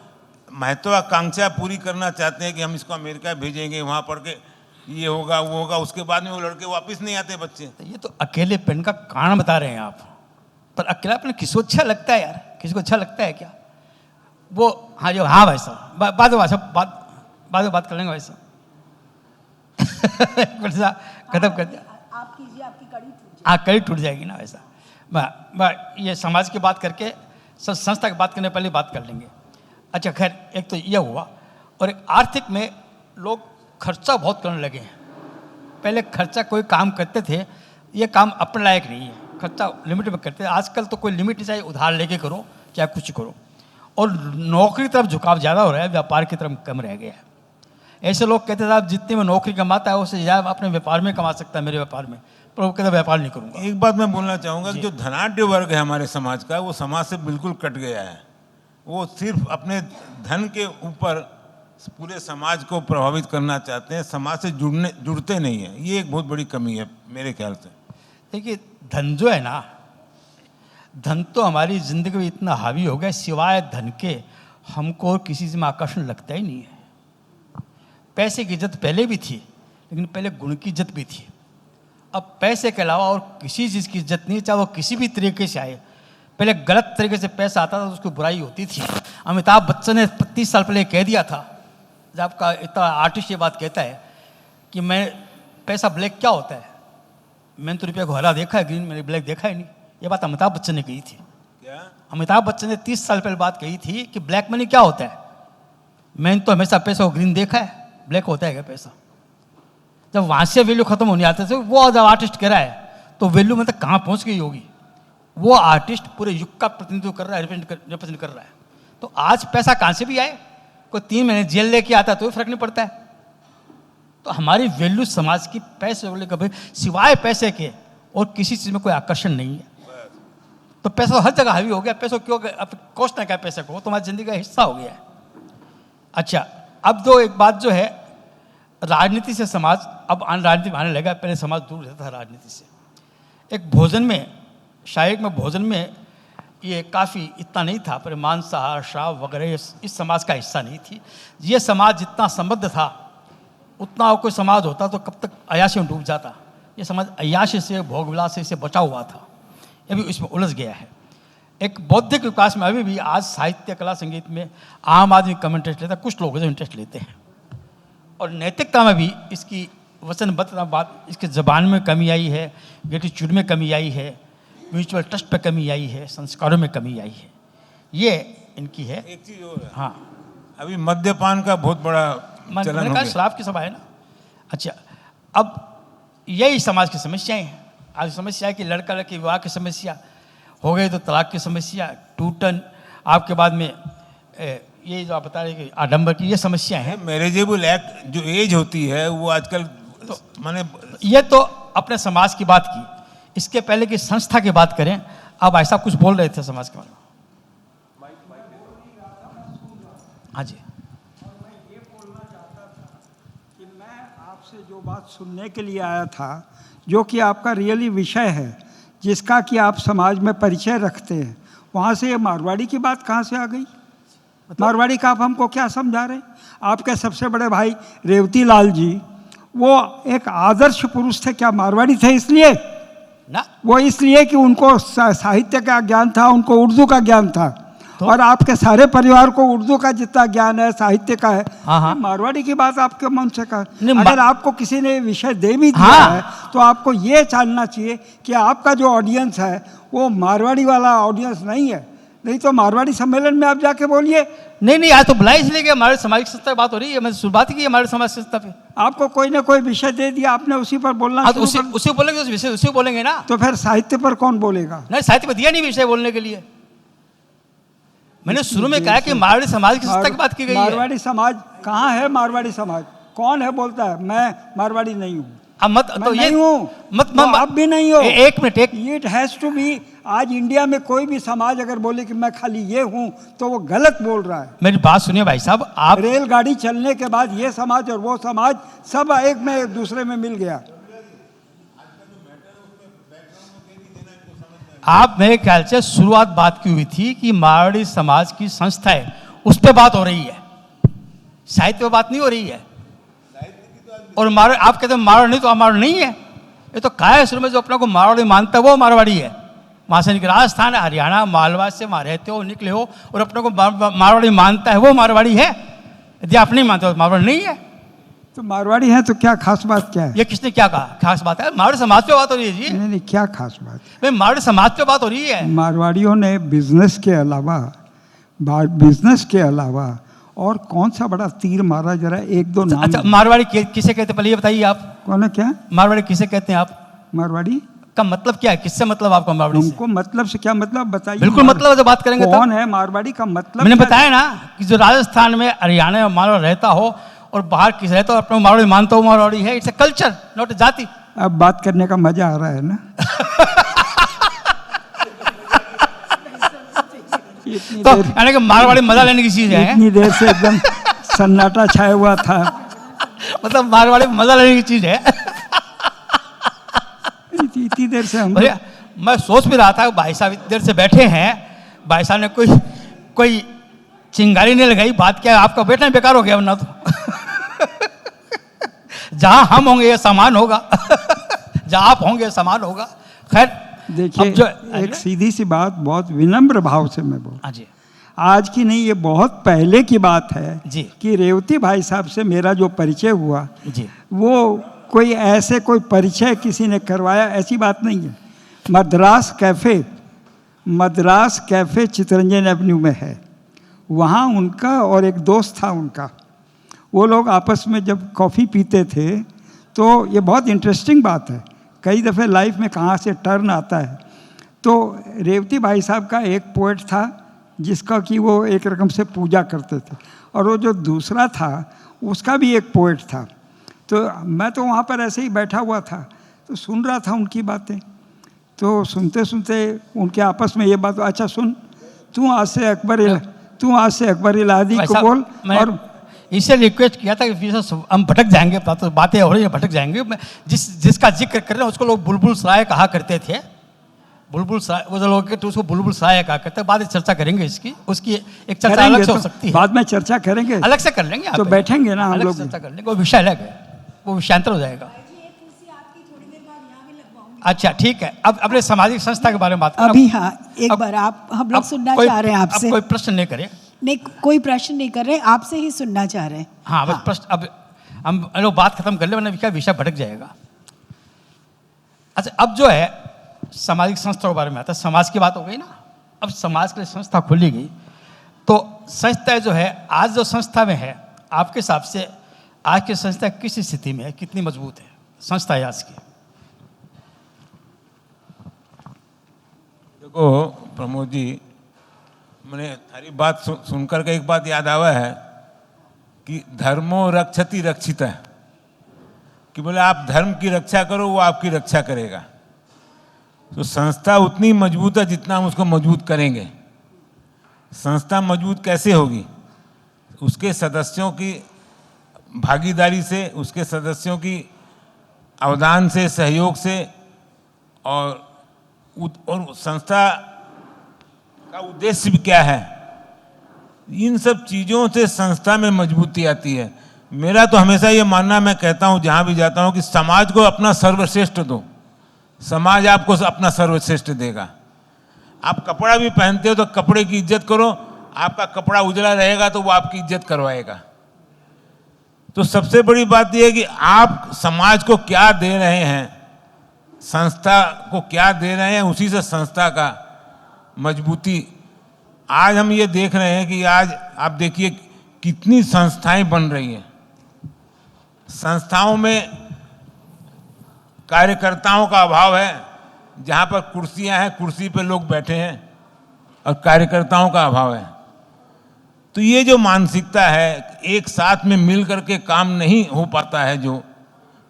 Speaker 3: महत्वाकांक्षा पूरी करना चाहते हैं कि हम इसको अमेरिका भेजेंगे, वहाँ पढ़ के ये होगा वो होगा, उसके बाद में वो लड़के वापस नहीं आते बच्चे।
Speaker 2: तो ये तो अकेलेपन का कारण बता रहे हैं आप। पर अकेलापन किसको अच्छा लगता है यार? किसी को अच्छा लगता है क्या? वो हाँ जो हाँ भाई साहब बाद में बात कर लेंगे भाई साहब। खत्म कर दिया।
Speaker 4: आप कीजिए, आपकी कड़ी टूट
Speaker 2: हाँ कड़ी टूट जाएगी ना वैसा। ये समाज की बात करके संस्था की बात करने पहले बात कर लेंगे। अच्छा खैर, एक तो यह हुआ, और एक आर्थिक में लोग खर्चा बहुत करने लगे हैं। पहले खर्चा कोई काम करते थे, ये काम अपने लायक नहीं है, खर्चा लिमिट में करते थे। आजकल तो कोई लिमिट नहीं, चाहे उधार लेके करो चाहे कुछ करो। और नौकरी की तरफ झुकाव ज़्यादा हो रहा है, व्यापार की तरफ कम रह गया है। ऐसे लोग कहते थे आप जितने में नौकरी कमाता है उससे ज़्यादा अपने व्यापार में कमा सकता है, मेरे व्यापार में, पर वो कहता व्यापार नहीं करूँगा।
Speaker 3: एक बात मैं बोलना चाहूँगा कि जो धनाढ्य वर्ग है हमारे समाज का, वो समाज से बिल्कुल कट गया है। वो सिर्फ अपने धन के ऊपर पूरे समाज को प्रभावित करना चाहते हैं, समाज से जुड़ते नहीं हैं। ये एक बहुत बड़ी कमी है मेरे ख्याल से।
Speaker 2: देखिए धन जो है ना, धन तो हमारी ज़िंदगी में इतना हावी हो गया, सिवाय धन के हमको और किसी से में आकर्षण लगता ही नहीं है। पैसे की इज्जत पहले भी थी, लेकिन पहले गुण की इज्जत भी थी। अब पैसे के अलावा और किसी चीज़ की इज्जत नहीं, चाहे वो किसी भी तरीके से आए। पहले गलत तरीके से पैसा आता था तो उसकी बुराई होती थी। अमिताभ बच्चन ने 30 साल पहले कह दिया था, जब आपका इतना आर्टिस्ट ये बात कहता है कि मैं पैसा ब्लैक क्या होता है, मैंने तो रुपया को हरा देखा है, ग्रीन मैंने ब्लैक देखा ही नहीं। ये बात अमिताभ बच्चन ने कही थी।
Speaker 3: क्या
Speaker 2: अमिताभ बच्चन ने 30 साल पहले बात कही थी कि ब्लैक मनी क्या होता है। मैंने तो हमेशा पैसा को ग्रीन देखा है, ब्लैक होता है क्या पैसा। जब वहाँ से वैल्यू खत्म होने आते थे, वो जब आर्टिस्ट कह रहा है तो वैल्यू मतलब कहाँ पहुँच गई होगी। वो आर्टिस्ट पूरे युग का प्रतिनिधित्व कर रहा है, रिप्रेजेंट कर रहा है। तो आज पैसा कहाँ से भी आए, कोई 3 महीने जेल लेके आता है तो फर्क नहीं पड़ता है। तो हमारी वैल्यू समाज की पैसे को लेकर, सिवाय पैसे के और किसी चीज़ में कोई आकर्षण नहीं है। तो पैसा हर जगह हावी हो गया। पैसा क्यों, अब कॉस्ट ना क्या पैसे को, तो हमारी जिंदगी का हिस्सा हो गया है। अच्छा, अब तो एक बात जो है, राजनीति से समाज अब राजनीति में आने लगा। पहले समाज दूर रहता था राजनीति से। एक भोजन में, शायद में भोजन में ये काफ़ी इतना नहीं था, पर मांसाहार शराब वगैरह इस समाज का हिस्सा नहीं थी। ये समाज जितना समृद्ध था, उतना कोई समाज होता तो कब तक अयाशी में डूब जाता। ये समाज अयाशी से, भोग विलास से बचा हुआ था, ये भी इसमें उलझ गया है। एक बौद्धिक विकास में अभी भी आज साहित्य कला संगीत में आम आदमी कम इंटरेस्ट लेता है, कुछ लोग जो इंटरेस्ट लेते हैं। और नैतिकता में भी इसकी वचनबद्धता बात, इसके ज़बान में कमी आई है, ग्रेटिट्यूड में कमी आई है, म्यूचुअल ट्रस्ट पे कमी आई है, संस्कारों में कमी आई है। ये इनकी है।
Speaker 3: एक चीज और है,
Speaker 2: हाँ,
Speaker 3: अभी मद्यपान का बहुत बड़ा चलन
Speaker 2: मैंने
Speaker 3: हो
Speaker 2: कहा
Speaker 3: गया।
Speaker 2: शराब की सभा है ना। अच्छा, अब यही समाज की समस्याएं हैं। आज समस्या है कि लड़का लड़की विवाह की समस्या हो गई, तो तलाक की समस्या, टूटन, आपके बाद में ये जो आप बता रहे कि आडंबर की ये समस्या है।
Speaker 3: मैरिजेबल एक्ट जो एज होती है वो आजकल
Speaker 2: तो
Speaker 3: माने
Speaker 2: ये तो अपने समाज की बात की। इसके पहले की संस्था की बात करें, आप ऐसा कुछ बोल रहे थे समाज के बारे में। हाँ जी,
Speaker 5: मैं ये बोलना चाहता था कि मैं आपसे जो बात सुनने के लिए आया था, जो कि आपका रियली विषय है, जिसका कि आप समाज में परिचय रखते हैं, वहाँ से ये मारवाड़ी की बात कहाँ से आ गई? मारवाड़ी का आप हमको क्या समझा रहे हैं? आपके सबसे बड़े भाई रेवती लाल जी, वो एक आदर्श पुरुष थे, क्या मारवाड़ी थे इसलिए?
Speaker 2: ना,
Speaker 5: वो इसलिए कि उनको साहित्य का ज्ञान था, उनको उर्दू का ज्ञान था।
Speaker 2: तो?
Speaker 5: और आपके सारे परिवार को उर्दू का जितना ज्ञान है, साहित्य का है,
Speaker 2: हाँ, हाँ।
Speaker 5: मारवाड़ी की बात आपके मन से कहा।
Speaker 2: नहीं,
Speaker 5: अगर आपको किसी ने विषय दे भी दिया
Speaker 2: हाँ।
Speaker 5: है, तो आपको ये जानना चाहिए कि आपका जो ऑडियंस है वो मारवाड़ी वाला ऑडियंस नहीं है। नहीं तो मारवाड़ी सम्मेलन में आप जाके बोलिए।
Speaker 2: नहीं, आज तो बुलाई इसलिए कि हमारे सामाजिक संस्था की बात हो रही है। मैंने शुरुआत की हमारे समाज संस्था पे।
Speaker 5: आपको कोई ना कोई विषय दे दिया, आपने उसी पर बोलना
Speaker 2: हाँ, तो
Speaker 5: शुरू कर-
Speaker 2: उसी बोलेंगे, उस विषय उसी बोलेंगे ना।
Speaker 5: तो फिर साहित्य पर कौन बोलेगा?
Speaker 2: नहीं, साहित्य में दिया नहीं विषय बोलने के लिए। मैंने शुरू में कहा कि मारवाड़ी समाज की संस्था की बात की गई है।
Speaker 5: मारवाड़ी समाज कहाँ है? मारवाड़ी समाज कौन है बोलता है मैं मारवाड़ी नहीं हूँ?
Speaker 2: अब मत
Speaker 5: मैं
Speaker 2: तो ये
Speaker 5: नहीं हूँ,
Speaker 2: मत
Speaker 5: तो आप भी नहीं हो।
Speaker 2: एक मिनट, एक
Speaker 5: इट हैज टू बी। आज इंडिया में कोई भी समाज अगर बोले कि मैं खाली ये हूँ, तो वो गलत बोल रहा है।
Speaker 2: मेरी बात सुनिए भाई साहब, आप
Speaker 5: रेलगाड़ी चलने के बाद ये समाज और वो समाज सब एक में एक दूसरे में मिल गया।
Speaker 2: आप मेरे ख्याल से शुरुआत बात की हुई थी कि मारवाड़ी समाज की संस्था है, उस पर बात हो रही है, साहित्य पे बात नहीं हो रही है। और आप कहते हैं मारवाड़ी नहीं, तो मारवाड़ी नहीं है। ये तो कहा है शुरू में, जो अपना को मारवाड़ी मानता है वो मारवाड़ी है। वहाँ से निकले, राजस्थान, हरियाणा, मालवा से वहाँ रहते हो, निकले हो और अपने को मारवाड़ी मानता है, वो मारवाड़ी है। यदि आप नहीं मानते हो तो मारवाड़ी नहीं है।
Speaker 5: तो मारवाड़ी है तो क्या खास बात क्या है?
Speaker 2: ये किसने क्या कहा खास बात है? मारवाड़ी समाज पे बात हो रही है जी।
Speaker 5: नहीं नहीं, क्या खास बात?
Speaker 2: भाई मारवाड़ी समाज पे बात हो रही है।
Speaker 5: मारवाड़ियों ने बिजनेस के अलावा और कौन सा बड़ा तीर मारा, जरा एक दो नाम।
Speaker 2: अच्छा, मारवाड़ी किसे कहते हैं पहले ये बताइए आप।
Speaker 5: कौन है? क्या
Speaker 2: मारवाड़ी किसे कहते हैं आप?
Speaker 5: मारवाड़ी
Speaker 2: का मतलब क्या है? किससे मतलब आपका मारवाड़ी से?
Speaker 5: तुमको मतलब से क्या मतलब बताइए?
Speaker 2: बिल्कुल मतलब से बात करेंगे
Speaker 5: कौन है मारवाड़ी का मतलब?
Speaker 2: मैंने
Speaker 5: क्या?
Speaker 2: बताया ना कि जो राजस्थान में, हरियाणा में मारवाड़ रहता हो और बाहर किस रहता हो, अपने मारवाड़ी मानता हो, मारवाड़ी है। It's a culture, not a जाति।
Speaker 5: अब बात करने का मजा आ रहा है ना? इतनी
Speaker 2: तो
Speaker 5: देर
Speaker 2: यानी कि मारवाड़ी मजा लेने की चीज है।
Speaker 5: इतनी देर से एकदम सन्नाटा छाया हुआ था।
Speaker 2: मतलब मारवाड़ी मजा लेने की चीज है।
Speaker 5: इतनी देर से हम
Speaker 2: भैया मैं सोच भी रहा था भाई साहब इतनी देर से बैठे हैं, भाई साहब ने कोई चिंगारी नहीं लगाई। बात क्या है, आपका बैठना बेकार हो गया वरना तो। जहां हम होंगे ये सामान होगा, जहां आप होंगे समान होगा। खैर
Speaker 5: देखिए,
Speaker 2: अब जो
Speaker 5: एक सीधी सी बात, बहुत विनम्र भाव से मैं बोल,
Speaker 2: हाँ जी
Speaker 5: आज की नहीं, ये बहुत पहले की बात है
Speaker 2: जी।
Speaker 5: कि रेवती भाई साहब से मेरा जो परिचय हुआ,
Speaker 2: जी
Speaker 5: वो कोई परिचय किसी ने करवाया, ऐसी बात नहीं है। मद्रास कैफ़े चितरंजन एवेन्यू में है, वहाँ उनका और एक दोस्त था उनका, वो लोग आपस में जब कॉफ़ी पीते थे तो ये बहुत इंटरेस्टिंग बात है, कई दफ़े लाइफ में कहाँ से टर्न आता है। तो रेवती भाई साहब का एक पोएट था जिसका कि वो एक रकम से पूजा करते थे, और वो जो दूसरा था उसका भी एक पोएट था। तो मैं तो वहाँ पर ऐसे ही बैठा हुआ था, तो सुन रहा था उनकी बातें। तो सुनते सुनते उनके आपस में ये बात, अच्छा सुन, तू आज से अकबर इलाहादी को बोल। और
Speaker 2: इसे रिक्वेस्ट किया था कि हम भटक जाएंगे, तो बातें हो रही है, भटक जाएंगे। जिसका जिक्र कर रहे हैं उसको लोग बुलबुल सराय कहा करते थे। बुलबुल सराय, वो जो लोग तो उसको बुलबुल सराय कहा करते हैं। बाद में चर्चा करेंगे उसकी एक चर्चा अलग से हो सकती है।
Speaker 5: बाद में चर्चा करेंगे,
Speaker 2: अलग से कर लेंगे।
Speaker 5: तो बैठेंगे ना हम लोग,
Speaker 2: चर्चा कर लेंगे, वो विषय अलग है, वो विषयांतर हो जाएगा। अच्छा ठीक है, अब अपने सामाजिक संस्था के बारे में बात करें।
Speaker 4: अभी हाँ, एक बार आप, हम लोग सुनना चाह रहे हैं आपसे।
Speaker 2: कोई प्रश्न नहीं करें।
Speaker 4: नहीं, कोई प्रश्न नहीं कर रहे, आपसे ही सुनना चाह रहे हैं।
Speaker 2: हाँ बस प्रश्न, अब हम लोग बात खत्म कर ले वरना क्या विषय भटक जाएगा। अच्छा, अब जो है सामाजिक संस्था के बारे में आता है। समाज की बात हो गई ना, अब समाज के लिए संस्था खोली गई, तो संस्था जो है आज जो संस्था में है, आपके हिसाब से आज की संस्था किस स्थिति में है, कितनी मजबूत है संस्था आज की?
Speaker 3: देखो प्रमोद जी, मैंने सारी बात सुनकर के एक बात याद आवा है कि धर्मो रक्षति रक्षिता, कि बोले आप धर्म की रक्षा करो, वो आपकी रक्षा करेगा। तो संस्था उतनी मजबूत है जितना हम उसको मजबूत करेंगे। संस्था मजबूत कैसे होगी? उसके सदस्यों की भागीदारी से, उसके सदस्यों की अवदान से, सहयोग से, और संस्था का उद्देश्य भी क्या है, इन सब चीज़ों से संस्था में मजबूती आती है। मेरा तो हमेशा ये मानना, मैं कहता हूँ जहाँ भी जाता हूँ, कि समाज को अपना सर्वश्रेष्ठ दो, समाज आपको अपना सर्वश्रेष्ठ देगा। आप कपड़ा भी पहनते हो तो कपड़े की इज्जत करो, आपका कपड़ा उजला रहेगा तो वो आपकी इज्जत करवाएगा। तो सबसे बड़ी बात यह है कि आप समाज को क्या दे रहे हैं, संस्था को क्या दे रहे हैं, उसी से संस्था का मजबूती। आज हम ये देख रहे हैं कि आज आप देखिए कितनी संस्थाएं बन रही हैं। संस्थाओं में कार्यकर्ताओं का अभाव है, जहाँ पर कुर्सियां हैं, कुर्सी पे लोग बैठे हैं, और कार्यकर्ताओं का अभाव है। तो ये जो मानसिकता है, एक साथ में मिल करके काम नहीं हो पाता है, जो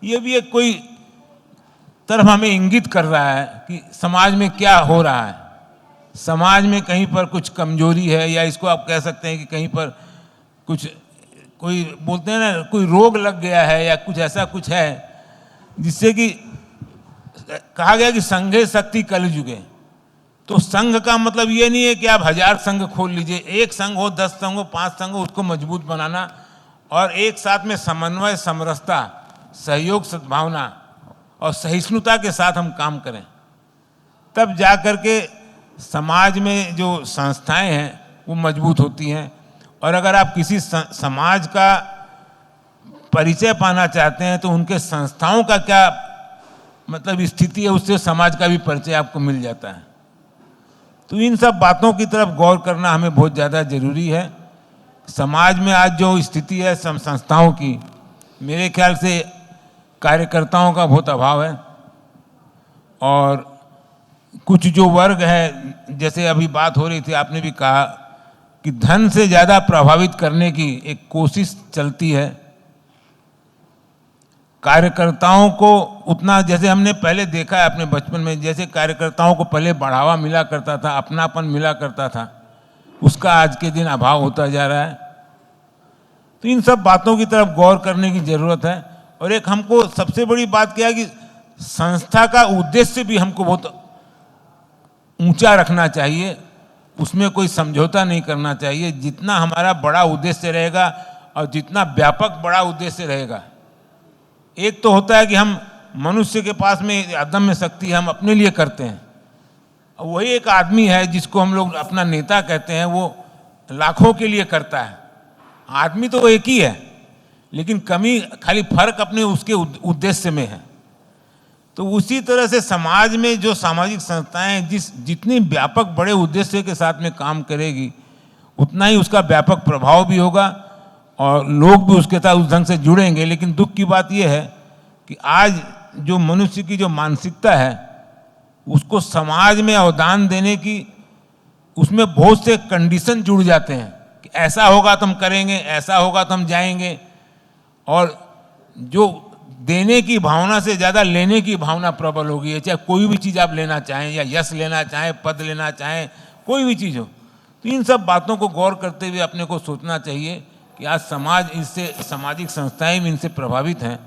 Speaker 3: ये भी एक कोई तरफ हमें इंगित कर रहा है कि समाज में क्या हो रहा है। समाज में कहीं पर कुछ कमजोरी है, या इसको आप कह सकते हैं कि कहीं पर कुछ, कोई बोलते हैं ना, कोई रोग लग गया है, या कुछ ऐसा कुछ है जिससे कि कहा गया कि संघे शक्ति कलयुगे। तो संघ का मतलब ये नहीं है कि आप 1000 संघ खोल लीजिए, एक संघ हो, 10 संघ हो, 5 संघ हो, उसको मजबूत बनाना, और एक साथ में समन्वय, समरसता, सहयोग, सद्भावना और सहिष्णुता के साथ हम काम करें। तब जा कर के समाज में जो संस्थाएं हैं वो मजबूत होती हैं। और अगर आप किसी समाज का परिचय पाना चाहते हैं तो उनके संस्थाओं का क्या मतलब स्थिति है, उससे समाज का भी परिचय आपको मिल जाता है। तो इन सब बातों की तरफ गौर करना हमें बहुत ज़्यादा ज़रूरी है। समाज में आज जो स्थिति है संस्थाओं की, मेरे ख्याल से कार्यकर्ताओं का बहुत अभाव है। और कुछ जो वर्ग है, जैसे अभी बात हो रही थी, आपने भी कहा कि धन से ज़्यादा प्रभावित करने की एक कोशिश चलती है। कार्यकर्ताओं को उतना, जैसे हमने पहले देखा है अपने बचपन में, जैसे कार्यकर्ताओं को पहले बढ़ावा मिला करता था, अपनापन मिला करता था, उसका आज के दिन अभाव होता जा रहा है। तो इन सब बातों की तरफ गौर करने की ज़रूरत है। और एक हमको सबसे बड़ी बात क्या है कि संस्था का उद्देश्य भी हमको बहुत ऊंचा रखना चाहिए, उसमें कोई समझौता नहीं करना चाहिए। जितना हमारा बड़ा उद्देश्य रहेगा और जितना व्यापक बड़ा उद्देश्य रहेगा, एक तो होता है कि हम मनुष्य के पास में अदम्य शक्ति हम अपने लिए करते हैं, और वही एक आदमी है जिसको हम लोग अपना नेता कहते हैं, वो लाखों के लिए करता है। आदमी तो एक ही है, लेकिन कमी खाली फर्क अपने उसके उद्देश्य में है। तो उसी तरह से समाज में जो सामाजिक संस्थाएं जितनी व्यापक बड़े उद्देश्य के साथ में काम करेगी, उतना ही उसका व्यापक प्रभाव भी होगा और लोग भी उसके साथ उस ढंग से जुड़ेंगे। लेकिन दुख की बात यह है कि आज जो मनुष्य की जो मानसिकता है, उसको समाज में अवदान देने की, उसमें बहुत से कंडीशन जुड़ जाते हैं कि ऐसा होगा तो हम करेंगे, ऐसा होगा तो हम जाएंगे। और जो देने की भावना से ज़्यादा लेने की भावना प्रबल हो गई है। चाहे कोई भी चीज़ आप लेना चाहें, या यश लेना चाहें, पद लेना चाहें, कोई भी चीज़ हो। तो इन सब बातों को गौर करते हुए अपने को सोचना चाहिए कि आज समाज इससे, सामाजिक संस्थाएं भी इनसे प्रभावित हैं।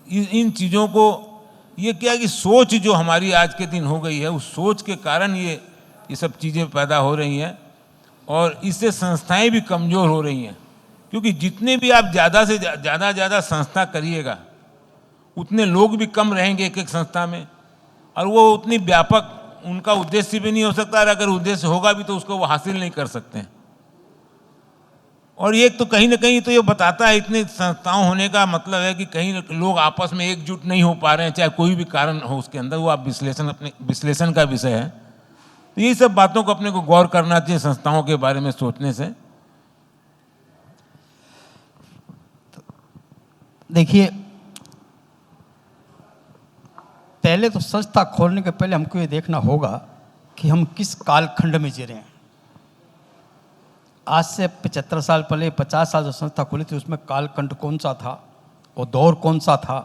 Speaker 3: इन चीज़ों को, ये क्या कि सोच जो हमारी आज के दिन हो गई है, उस सोच के कारण ये सब चीज़ें पैदा हो रही हैं और इससे संस्थाएं भी कमज़ोर हो रही हैं। क्योंकि जितने भी आप ज़्यादा से ज़्यादा संस्था करिएगा, उतने लोग भी कम रहेंगे एक एक संस्था में, और वो उतनी व्यापक उनका उद्देश्य भी नहीं हो सकता। और अगर उद्देश्य होगा भी तो उसको वो हासिल नहीं कर सकते हैं। और ये तो कहीं ना कहीं तो ये बताता है, इतने संस्थाओं होने का मतलब है कि कहीं लोग आपस में एकजुट नहीं हो पा रहे हैं, चाहे कोई भी कारण हो उसके अंदर, वो आप अपने विश्लेषण का विषय है। तो यही सब बातों को अपने को गौर करना चाहिए संस्थाओं के बारे में सोचने से।
Speaker 2: देखिए, पहले तो संस्था खोलने के पहले हमको ये देखना होगा कि हम किस कालखंड में जी रहे हैं। आज से 75 साल पहले, 50 साल जो संस्था खुली थी, उसमें कालखंड कौन सा था, वो दौर कौन सा था,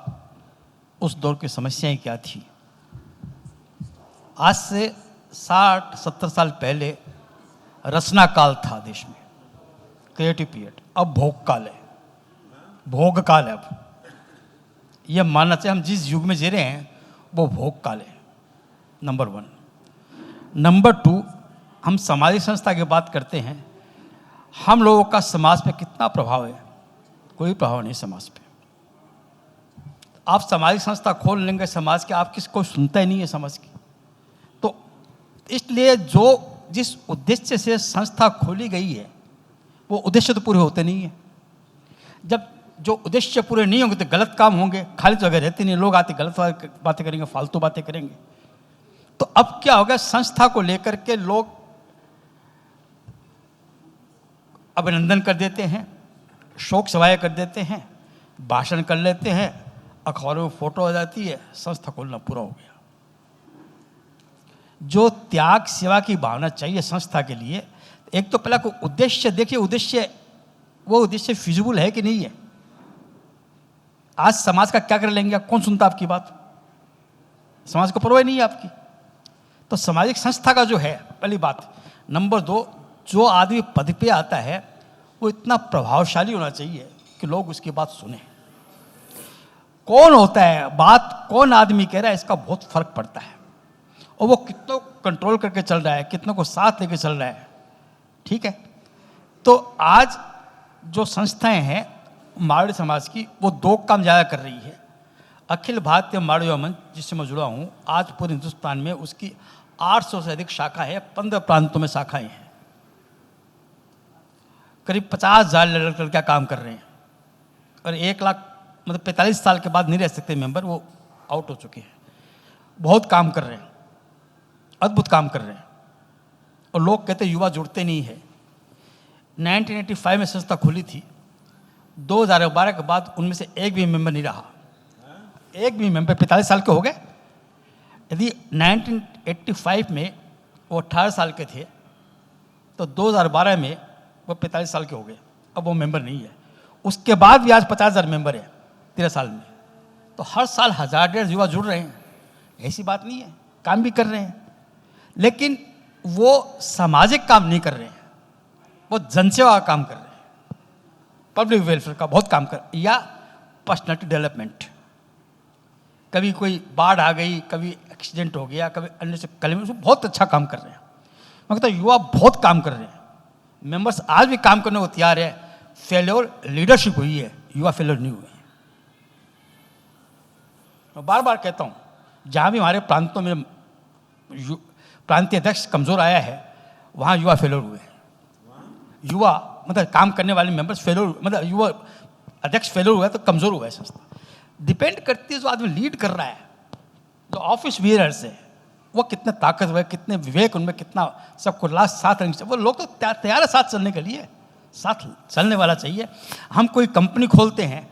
Speaker 2: उस दौर की समस्याएं क्या थी। आज से 60-70 साल पहले रचना काल था देश में, क्रिएटिव पीरियड। अब भोग काल है, भोग काल है। अब यह मानना चाहिए हम जिस युग में जी रहे हैं वो भोग काल है, नंबर 1। नंबर 2, हम सामाजिक संस्था की बात करते हैं। हम लोगों का समाज पे कितना प्रभाव है? कोई प्रभाव नहीं समाज पे। आप सामाजिक संस्था खोल लेंगे समाज के, आप किसको सुनता ही नहीं है समाज की। तो इसलिए जिस उद्देश्य से संस्था खोली गई है, वो उद्देश्य तो पूरे होते नहीं है। जब जो उद्देश्य पूरे नहीं होंगे तो गलत काम होंगे, खाली जगह रहती नहीं, लोग आते गलत बातें करेंगे, फालतू बातें करेंगे। तो अब क्या हो गया, संस्था को लेकर के लोग अभिनंदन कर देते हैं, शोक सभाएं कर देते हैं, भाषण कर लेते हैं, अखबारों में फोटो आ जाती है, संस्था खोलना पूरा हो गया। जो त्याग सेवा की भावना चाहिए संस्था के लिए, एक तो पहला को उद्देश्य देखिए, वो उद्देश्य फिजिबल है कि नहीं है। आज समाज का क्या कर लेंगे, कौन सुनता आपकी बात? समाज को परवाह नहीं है आपकी। तो सामाजिक संस्था का जो है पहली बात। नंबर 2, जो आदमी पद पे आता है वो इतना प्रभावशाली होना चाहिए कि लोग उसकी बात सुने। कौन होता है, बात कौन आदमी कह रहा है, इसका बहुत फर्क पड़ता है। और वो कितनों कंट्रोल करके चल रहा है, कितनों को साथ लेके चल रहा है। ठीक है। तो आज जो संस्थाएं हैं मारवाड़ी समाज की, वो 2 काम ज़्यादा कर रही है। अखिल भारतीय मानव युवा मंच जिससे मैं जुड़ा हूँ, आज पूरे हिंदुस्तान में उसकी 800 से अधिक शाखा है, 15 प्रांतों में शाखाएं हैं, करीब 50,000 लड़कियां काम कर रहे हैं, और 1 लाख मतलब 45 साल के बाद नहीं रह सकते मेंबर, वो आउट हो चुके हैं। बहुत काम कर रहे हैं, अद्भुत काम कर रहे हैं, और लोग कहते हैं युवा जुड़ते नहीं है। 1985 में संस्था खुली थी, 2012 के बाद उनमें से एक भी मेंबर नहीं रहा, एक भी मेंबर। 45 साल के हो गए। यदि 1985 में वो 18 साल के थे तो 2012 में वो 45 साल के हो गए, अब वो मेंबर नहीं है। उसके बाद भी आज 50,000 मेंबर है 13 साल में। तो हर साल 1,000-1,500 युवा जुड़ रहे हैं, ऐसी बात नहीं है, काम भी कर रहे हैं, लेकिन वो सामाजिक काम नहीं कर रहे हैं, वो जनसेवा का काम कर रहे हैं, पब्लिक वेलफेयर का बहुत काम कर, या पर्सनैलिटी डेवलपमेंट। कभी कोई बाढ़ आ गई, कभी एक्सीडेंट हो गया, कभी अन्य से कल बहुत अच्छा काम कर रहे हैं। मैं कहता हूँ युवा बहुत काम कर रहे हैं, मेंबर्स आज भी काम करने को तैयार है। फेल्योर लीडरशिप हुई है, युवा फेल्योर नहीं हुए। मैं बार बार कहता हूँ, जहाँ भी हमारे प्रांतों में प्रांतीय अध्यक्ष कमज़ोर आया है, वहाँ युवा फेल्योर हुए। युवा मतलब काम करने वाले मेंबर्स फेल्योर, मतलब युवा अध्यक्ष फेल्योर हुआ तो कमज़ोर हुआ है संस्था। डिपेंड करती है जो आदमी लीड कर रहा है, जो ऑफिस बियरर्स है, वो कितने ताकतवर है, कितने विवेक उनमें, कितना सबको लास्ट साथ रहने चाहिए। वो लोग तो तैयार है साथ चलने के लिए, साथ चलने वाला चाहिए। हम कोई कंपनी खोलते हैं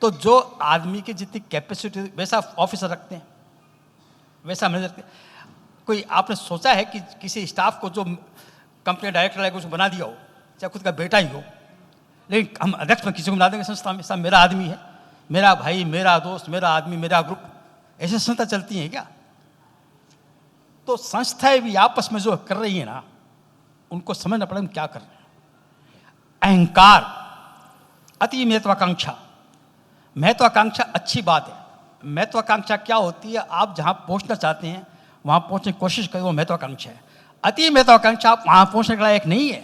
Speaker 2: तो जो आदमी की जितनी कैपेसिटी वैसा ऑफिसर रखते हैं, वैसा मैनेजर रखते हैं। कोई आपने सोचा है कि किसी स्टाफ को जो कंपनी डायरेक्टर है कुछ बना दिया हो, चाहे खुद का बेटा ही हो, लेकिन हम अध्यक्ष में किसी को बना देंगे संस्था में, सब मेरा आदमी है, मेरा भाई, मेरा दोस्त, मेरा आदमी, मेरा ग्रुप, ऐसे संस्था चलती हैं क्या? तो संस्थाएं भी आपस में जो कर रही है ना, उनको समझना पड़ेगा क्या कर रहे हैं। अहंकार, अति महत्वाकांक्षा। महत्वाकांक्षा अच्छी बात है। महत्वाकांक्षा क्या होती है? आप जहां पहुंचना चाहते हैं वहां पहुंचने की कोशिश करें, वो महत्वाकांक्षा है। अति महत्वाकांक्षा आप वहां पहुंचने के लायक नहीं है,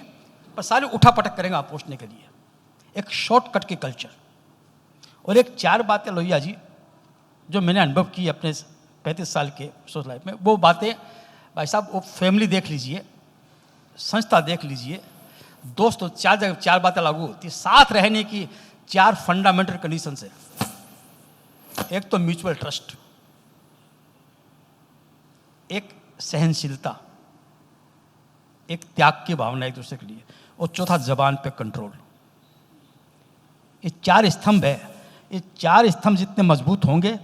Speaker 2: पर सारे उठा पटक करेंगे वहां पहुंचने के लिए। एक शॉर्टकट की कल्चर। और एक 4 बातें लोहिया जी जो मैंने अनुभव की अपने 35 साल के सोशल लाइफ में, वो बातें भाई साहब, वो फैमिली देख लीजिए, संस्था देख लीजिए, दोस्तों, 4 जगह 4 बातें लागू होती है। साथ रहने की 4 फंडामेंटल कंडीशंस है। एक तो म्यूचुअल ट्रस्ट, एक सहनशीलता, एक त्याग की भावना एक दूसरे के लिए, और चौथा जबान पे कंट्रोल। ये 4 स्तंभ है। ये 4 स्तंभ जितने मजबूत होंगे,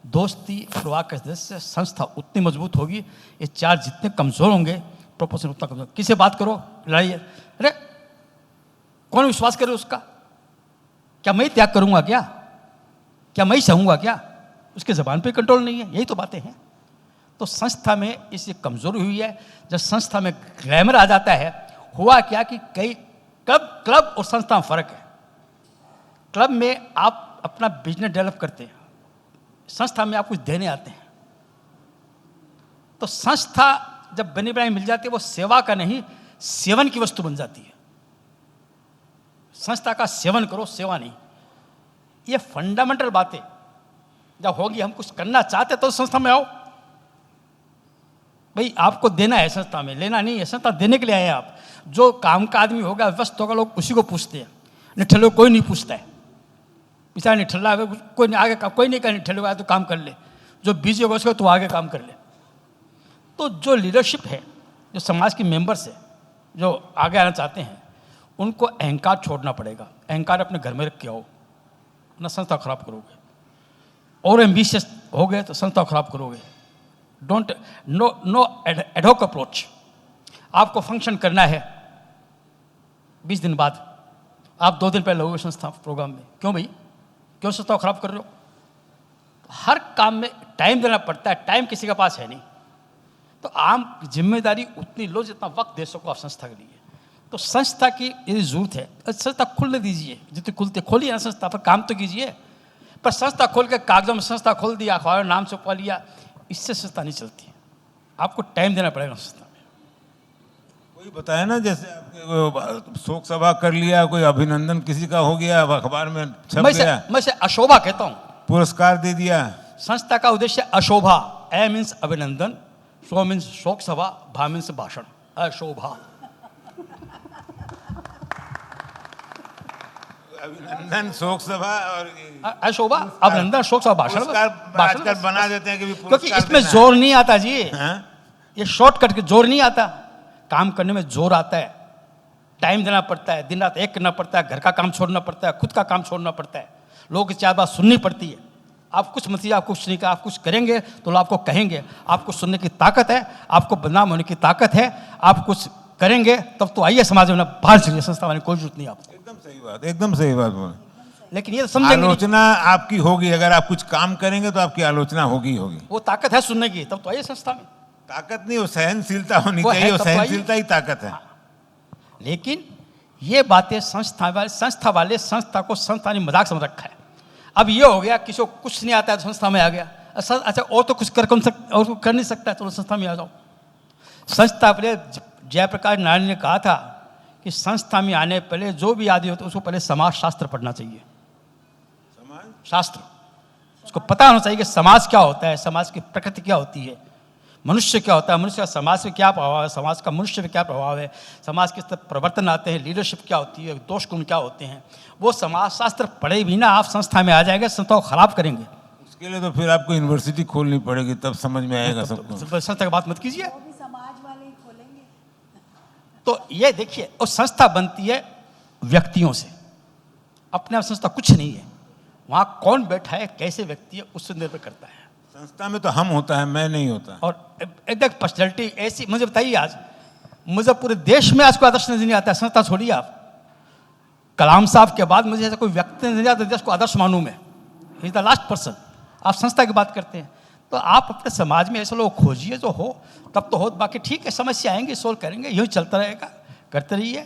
Speaker 2: दोस्ती परिवार के सदस्य, संस्था उतनी मजबूत होगी। ये 4 जितने कमजोर होंगे, प्रोपोर्शन उतना कमजोर। किससे बात करो, लड़ाई है, अरे कौन विश्वास करे उसका? क्या मैं त्याग करूंगा क्या मैं सहूंगा क्या? उसके जबान पे कंट्रोल नहीं है। यही तो बातें हैं। तो संस्था में इससे कमजोरी हुई है। जब संस्था में ग्लैमर आ जाता है, हुआ क्या कि कई क्लब और संस्था में फर्क है। क्लब में आप अपना बिजनेस डेवलप करते हैं, संस्था में आप कुछ देने आते हैं। तो संस्था जब बनी बनाई मिल जाती है, वो सेवा का नहीं, सेवन की वस्तु बन जाती है। संस्था का सेवन करो, सेवा नहीं। ये फंडामेंटल बातें जब होगी, हम कुछ करना चाहते तो संस्था में आओ। भाई आपको देना है संस्था में, लेना नहीं है। संस्था देने के लिए आए हैं आप। जो काम का आदमी होगा, व्यस्त होगा, लोग उसी को पूछते हैं। निठल्ले कोई नहीं पूछता है, बेचारा निठल्ला है, कोई नहीं आगे, कोई नहीं कहा निठल्ले तो काम कर ले। जो बिजी होगा उसको तो आगे काम कर ले। तो जो लीडरशिप है, जो समाज की मेंबर्स है, जो आगे आना चाहते हैं, उनको अहंकार छोड़ना पड़ेगा। अहंकार अपने घर में रख के आओ, अपना संस्था खराब करोगे। और एम्बिशियस हो गए तो संस्था खराब करोगे। No ad hoc approach. आपको फंक्शन करना है 20 दिन बाद, आप 2 दिन पहले लोगे संस्था प्रोग्राम में। क्यों भाई, क्यों संस्था खराब कर रहे हो? हर काम में टाइम देना पड़ता है, टाइम किसी के पास है नहीं। तो आम जिम्मेदारी उतनी लो जितना वक्त दे सको आप संस्था के लिए। तो संस्था की यदि जरूरत है, संस्था खुलने दीजिए, जितनी खुलते खोलिए ना संस्था, पर काम तो कीजिए। पर संस्था खोल के कागजों में संस्था खोल दिया, अखबार में नाम छपवा लिया, इससे संस्था नहीं चलती। आपको टाइम देना पड़ेगा संस्था में।
Speaker 3: कोई बताया ना, जैसे आपके शोक सभा कर लिया, कोई अभिनंदन किसी का हो गया, अखबार में छप गया।
Speaker 2: मैं से अशोभा कहता हूँ।
Speaker 3: पुरस्कार दे दिया।
Speaker 2: संस्था का उद्देश्य अशोभा, ए मीन्स अभिनंदन, शो मीन्स शोक सभा, भा मीन्स भाषण, अशोभा।
Speaker 3: अभिनंदन, शोक सभा और
Speaker 2: अशोभा, अभिनंदन, शोक सभा, भाषण।
Speaker 3: पुरस्कार आजकल बना देते हैं कि भी
Speaker 2: क्योंकि
Speaker 3: पुरस्कार
Speaker 2: इसमें
Speaker 3: देना है।
Speaker 2: जोर नहीं आता जी,
Speaker 3: हाँ?
Speaker 2: ये शॉर्टकट के जोर नहीं आता। काम करने में जोर आता है, टाइम देना पड़ता है, दिन रात एक करना पड़ता है, घर का काम छोड़ना पड़ता है, खुद का काम छोड़ना पड़ता है, लोगों की चार बात सुननी पड़ती है। आप कुछ मत, आप कुछ नहीं कहा, आप कुछ करेंगे तो लोग आपको कहेंगे, आपको सुनने की ताकत है, आपको बदनाम होने की ताकत है, आप कुछ करेंगे तब तो आइए समाज में, बाहर चलिए, संस्था वाले कोई जरूरत नहीं आपको।
Speaker 3: एकदम सही बात, एकदम सही बात बोले।
Speaker 2: लेकिन ये तो समझेंगे नहीं।
Speaker 3: आलोचना आपकी होगी, अगर आप कुछ काम करेंगे तो आपकी आलोचना होगी होगी।
Speaker 2: वो ताकत है सुनने की, तब तो आइए संस्था में।
Speaker 3: ताकत नहीं, वो सहनशीलता होनी
Speaker 2: वो है,
Speaker 3: चाहिए, वो
Speaker 2: तब तो आइए।
Speaker 3: सहनशीलता ही ताकत है।
Speaker 2: लेकिन ये बातें संस्था वाले संस्था को संस्था ने मजाक समझ रखा है। अब ये हो गया, किसी को कुछ नहीं आता है तो संस्था में आ गया। अच्छा, और तो कुछ कर और कर नहीं सकता है, तो संस्था में आ जाओ। संस्था पहले जयप्रकाश नारायण ने कहा था कि संस्था में आने पहले जो भी आदमी होता है उसको पहले समाज शास्त्र पढ़ना चाहिए। शास्त्र, उसको पता होना चाहिए कि समाज क्या होता है, समाज की प्रकृति क्या होती है, मनुष्य क्या होता है, मनुष्य का समाज में क्या प्रभाव है, समाज का मनुष्य में क्या प्रभाव है, समाज के स्तर परिवर्तन आते हैं, लीडरशिप क्या होती है, दोष गुण क्या होते हैं। वो समाज शास्त्र पढ़े भी ना आप संस्था में आ जाएंगे, संस्था को खराब करेंगे।
Speaker 3: उसके लिए तो फिर आपको यूनिवर्सिटी खोलनी पड़ेगी, तब समझ में आएगा सबको।
Speaker 2: संस्था की बात मत कीजिए।
Speaker 4: वो भी समाज वाले ही खोलेंगे।
Speaker 2: तो ये देखिए, और संस्था बनती है व्यक्तियों से, अपने आप संस्था कुछ नहीं है। वहाँ कौन बैठा है, कैसे व्यक्ति है, उससे निर्भर करता है।
Speaker 3: संस्था में तो हम होता है, मैं नहीं होता।
Speaker 2: और एक पर्सनैलिटी ऐसी, मुझे बताइए, आज मुझे पूरे देश में आज कोई आदर्श नजर नहीं आता है। संस्था छोड़िए आप, कलाम साहब के बाद मुझे ऐसा कोई व्यक्ति नजर नहीं आता देश को आदर्श मानूं मैं। He is the last person. आप संस्था की बात करते हैं तो आप अपने समाज में ऐसे लोग खोजिए जो हो, तब तो हो। बाकी ठीक है, समस्या आएंगे, सोल्व करेंगे, यही चलता रहेगा, करते रहिए।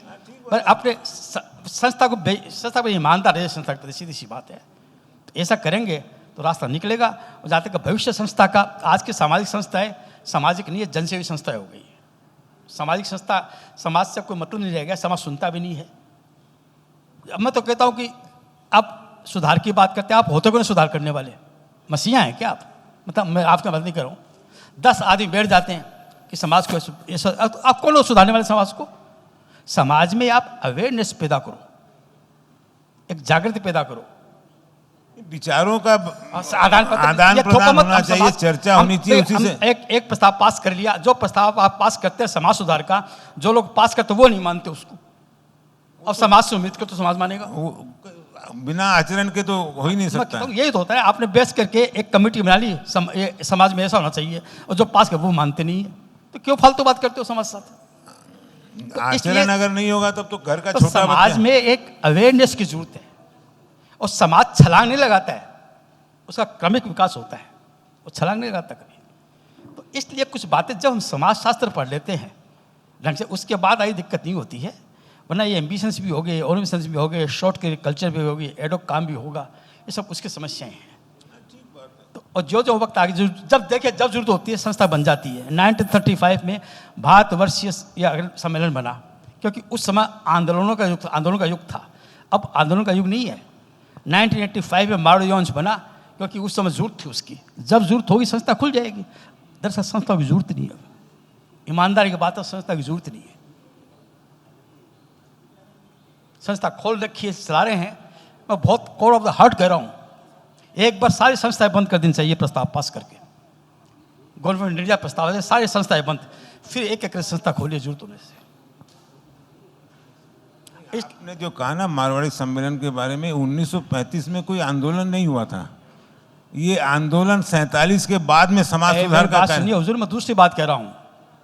Speaker 2: पर अपने संस्था को ईमानदार रहिए, संस्था की सीधी सी बात है। तो ऐसा करेंगे तो रास्ता निकलेगा। और जहाँ तक भविष्य संस्था का, आज की सामाजिक संस्था है, सामाजिक नहीं है, जनसेवी संस्था हो गई। सामाजिक संस्था, समाज से कोई मतलब नहीं रह गया, समाज सुनता भी नहीं है। अब मैं तो कहता हूँ कि आप सुधार की बात करते हैं, आप होते को नहीं सुधार करने वाले, मसीहा हैं क्या आप? मतलब मैं आपका बात नहीं कर रहा हूँ। 10 आदमी बैठ जाते हैं कि समाज को आप कौन लोग सुधारने वाले समाज को? समाज में आप अवेयरनेस पैदा करो, एक जागृति पैदा करो,
Speaker 3: विचारों का
Speaker 2: आदान
Speaker 3: प्रदान होना चाहिए, चर्चा होनी चाहिए। उसी से
Speaker 2: एक प्रस्ताव पास कर लिया, जो प्रस्ताव आप पास करते हैं समाज सुधार का, जो लोग पास करते वो नहीं मानते उसको, और समाज से उम्मीद कर तो समाज मानेगा?
Speaker 3: बिना आचरण के तो हो ही नहीं सकता।
Speaker 2: यही तो होता है। आपने बेस करके एक कमेटी बना ली, समाज में ऐसा होना चाहिए, और जो पास कर वो मानते नहीं है, तो क्यों फालतू बात करते हो समाज साथ?
Speaker 3: आचरण अगर नहीं होगा तब तो घर का
Speaker 2: तो
Speaker 3: छोटा
Speaker 2: समाज में एक अवेयरनेस की जरूरत है। और समाज छलांग नहीं लगाता है, उसका क्रमिक विकास होता है, वो छलांग नहीं लगाता कभी। तो इसलिए कुछ बातें जब हम समाज शास्त्र पढ़ लेते हैं ढंग से, उसके बाद आई दिक्कत नहीं होती है। वरना ये एम्बिशंस भी हो गए, ऑर्गेनाइजेशंस भी हो गए, शॉर्ट के कल्चर भी होगी, एडोक काम भी होगा, ये सब उसकी समस्याएं हैं। तो और जो वक्त आगे जब जरूरत होती है संस्था बन जाती है। 1935 में भारतवर्षीय सम्मेलन बना, क्योंकि उस समय आंदोलन का युग था। अब आंदोलन का युग नहीं है। 1985 में मारवाड़ी यौंज बना, क्योंकि उस समय जरूरत थी उसकी। जब जरूरत होगी संस्था खुल जाएगी। दरअसल संस्था की जरूरत नहीं है, ईमानदारी की बात है, संस्था की जरूरत नहीं है। संस्था खोल रखी है, चला रहे हैं। मैं बहुत कोर ऑफ द हार्ट कह रहा हूँ, एक बार सारी संस्थाएं बंद कर देनी चाहिए प्रस्ताव पास करके। गवर्नमेंट इंडिया प्रस्ताव है, सारी संस्थाएं बंद, फिर एक एक संस्था खोलिए जरूरत होने से।
Speaker 3: आपने जो कहा ना मारवाड़ी सम्मेलन के बारे में, 1935 में कोई आंदोलन नहीं हुआ था। ये आंदोलन 47 के बाद में समाज सुधार का कार्य।
Speaker 2: सुनिए हुजूर, मैं दूसरी बात कह रहा हूँ।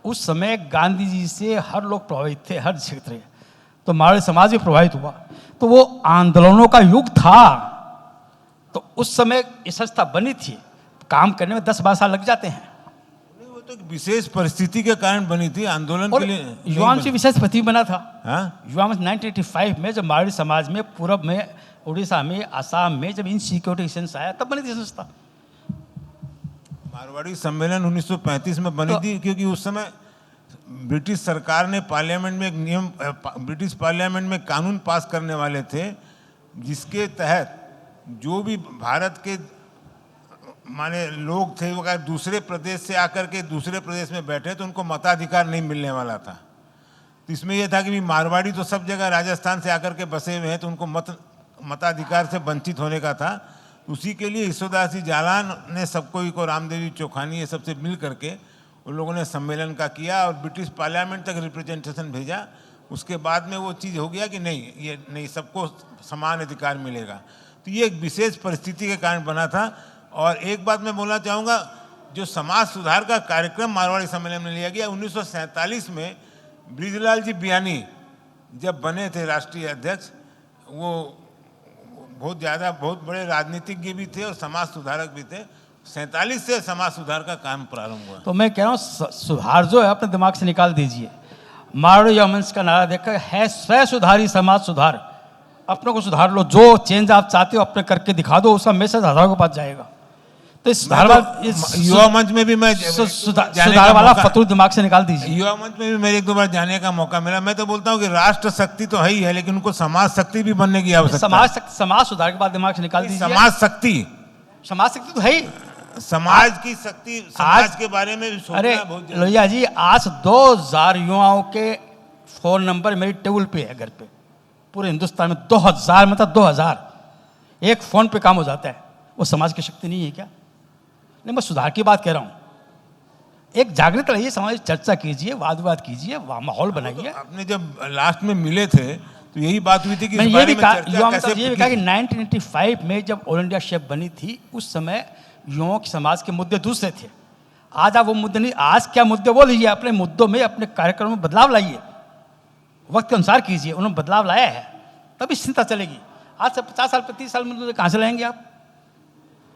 Speaker 2: उस समय गांधी जी से हर लोग प्रभावित थे, हर क्षेत्र। तो मारवाड़ी समाज भी प्रभावित हुआ, तो वो आंदोलनों का युग था। तो उस समय ये संस्था बनी थी, काम करने में 10-12 साल लग जाते हैं।
Speaker 3: वो तो विशेष परिस्थिति के कारण बनी थी, आंदोलन के लिए।
Speaker 2: युवा से विशेष परिस्थिति बना था। युवा में 1985 में जब मारवाड़ी समाज में पूरब में, उड़ीसा में, आसाम में जब इनसिक्योरिटी सेंस आया, तब बनी थी संस्था।
Speaker 3: मारवाड़ी सम्मेलन 1935 में बनी थी, क्योंकि उस समय ब्रिटिश सरकार ने पार्लियामेंट में एक नियम, ब्रिटिश पार्लियामेंट में कानून पास करने वाले थे, जिसके तहत जो भी भारत के माने लोग थे वो अगर दूसरे प्रदेश से आकर के दूसरे प्रदेश में बैठे तो उनको मताधिकार नहीं मिलने वाला था। तो इसमें यह था कि भी मारवाड़ी तो सब जगह राजस्थान से आकर के बसे हुए हैं तो उनको मताधिकार से वंचित होने का था। उसी के लिए ईश्वरदास जी जालान ने सबको को रामदेवी चौखानी ये सबसे मिल करके उन लोगों ने सम्मेलन का किया और ब्रिटिश पार्लियामेंट तक रिप्रेजेंटेशन भेजा। उसके बाद में वो चीज़ हो गया कि नहीं, ये नहीं, सबको समान अधिकार मिलेगा। तो ये एक विशेष परिस्थिति के कारण बना था। और एक बात मैं बोलना चाहूँगा, जो समाज सुधार का कार्यक्रम मारवाड़ी सम्मेलन में लिया गया 1947 में, ब्रिजलाल जी बियानी जब बने थे राष्ट्रीय अध्यक्ष, वो बहुत बड़े राजनीतिज्ञ भी थे और समाज सुधारक भी थे। 47 से समाज सुधार का काम प्रारंभ हुआ।
Speaker 2: तो मैं कह रहा हूँ सुधार जो है अपने दिमाग से निकाल दीजिए। मारवाड़ी युवा मंच का नारा देखकर है स्वयं सुधारी समाज सुधार। अपने को सुधार लो, जो चेंज आप चाहते हो अपने करके दिखा दो, उसका मैसेज हजारों के पास जाएगा। तो इस सुधार
Speaker 3: युवा मंच में भी मैं
Speaker 2: सुधार वाला फतूर दिमाग से निकाल दीजिए।
Speaker 3: युवा मंच में भी मेरे एक दो बार जाने का मौका मिला। मैं तो बोलता हूँ कि राष्ट्र शक्ति तो है ही है, लेकिन उनको समाज शक्ति भी बनने की आवश्यकता है।
Speaker 2: समाज सुधार के बाद दिमाग से निकाल दीजिए।
Speaker 3: समाज शक्ति
Speaker 2: तो है ही।
Speaker 3: समाज की शक्ति, समाज के बारे में भी
Speaker 2: अरे
Speaker 3: सोचना बहुत जरूरी।
Speaker 2: लोहिया जी, आज 2000 युवाओं के फोन नंबर मेरी टेबल पे है घर पे। पूरे हिंदुस्तान में 2000, मतलब 2000 एक फोन पे काम हो जाता है। वो समाज की शक्ति नहीं है क्या? नहीं, मैं सुधार की बात कह रहा हूँ। एक जागृत रहिए, समाज चर्चा कीजिए, वाद विवाद कीजिए, माहौल बनाइए।
Speaker 3: आपने जब लास्ट में मिले थे तो यही बात हुई थी कि
Speaker 2: मैंने
Speaker 3: इस
Speaker 2: ये
Speaker 3: बारे
Speaker 2: भी
Speaker 3: में
Speaker 2: कहा,
Speaker 3: चर्चा
Speaker 2: युवाओं
Speaker 3: कैसे
Speaker 2: ये भी कहा कि 1985 में जब ऑल इंडिया शेप बनी थी, उस समय युवाओं के समाज के मुद्दे दूसरे थे। आज आप वो मुद्दे नहीं, आज क्या मुद्दे वो लीजिए, अपने मुद्दों में, अपने कार्यक्रम में बदलाव लाइए, वक्त के अनुसार कीजिए। उन्होंने बदलाव लाया है, तभी चिंता चलेगी। आज से 50 साल 30 साल में कहाँ से लाएंगे आप?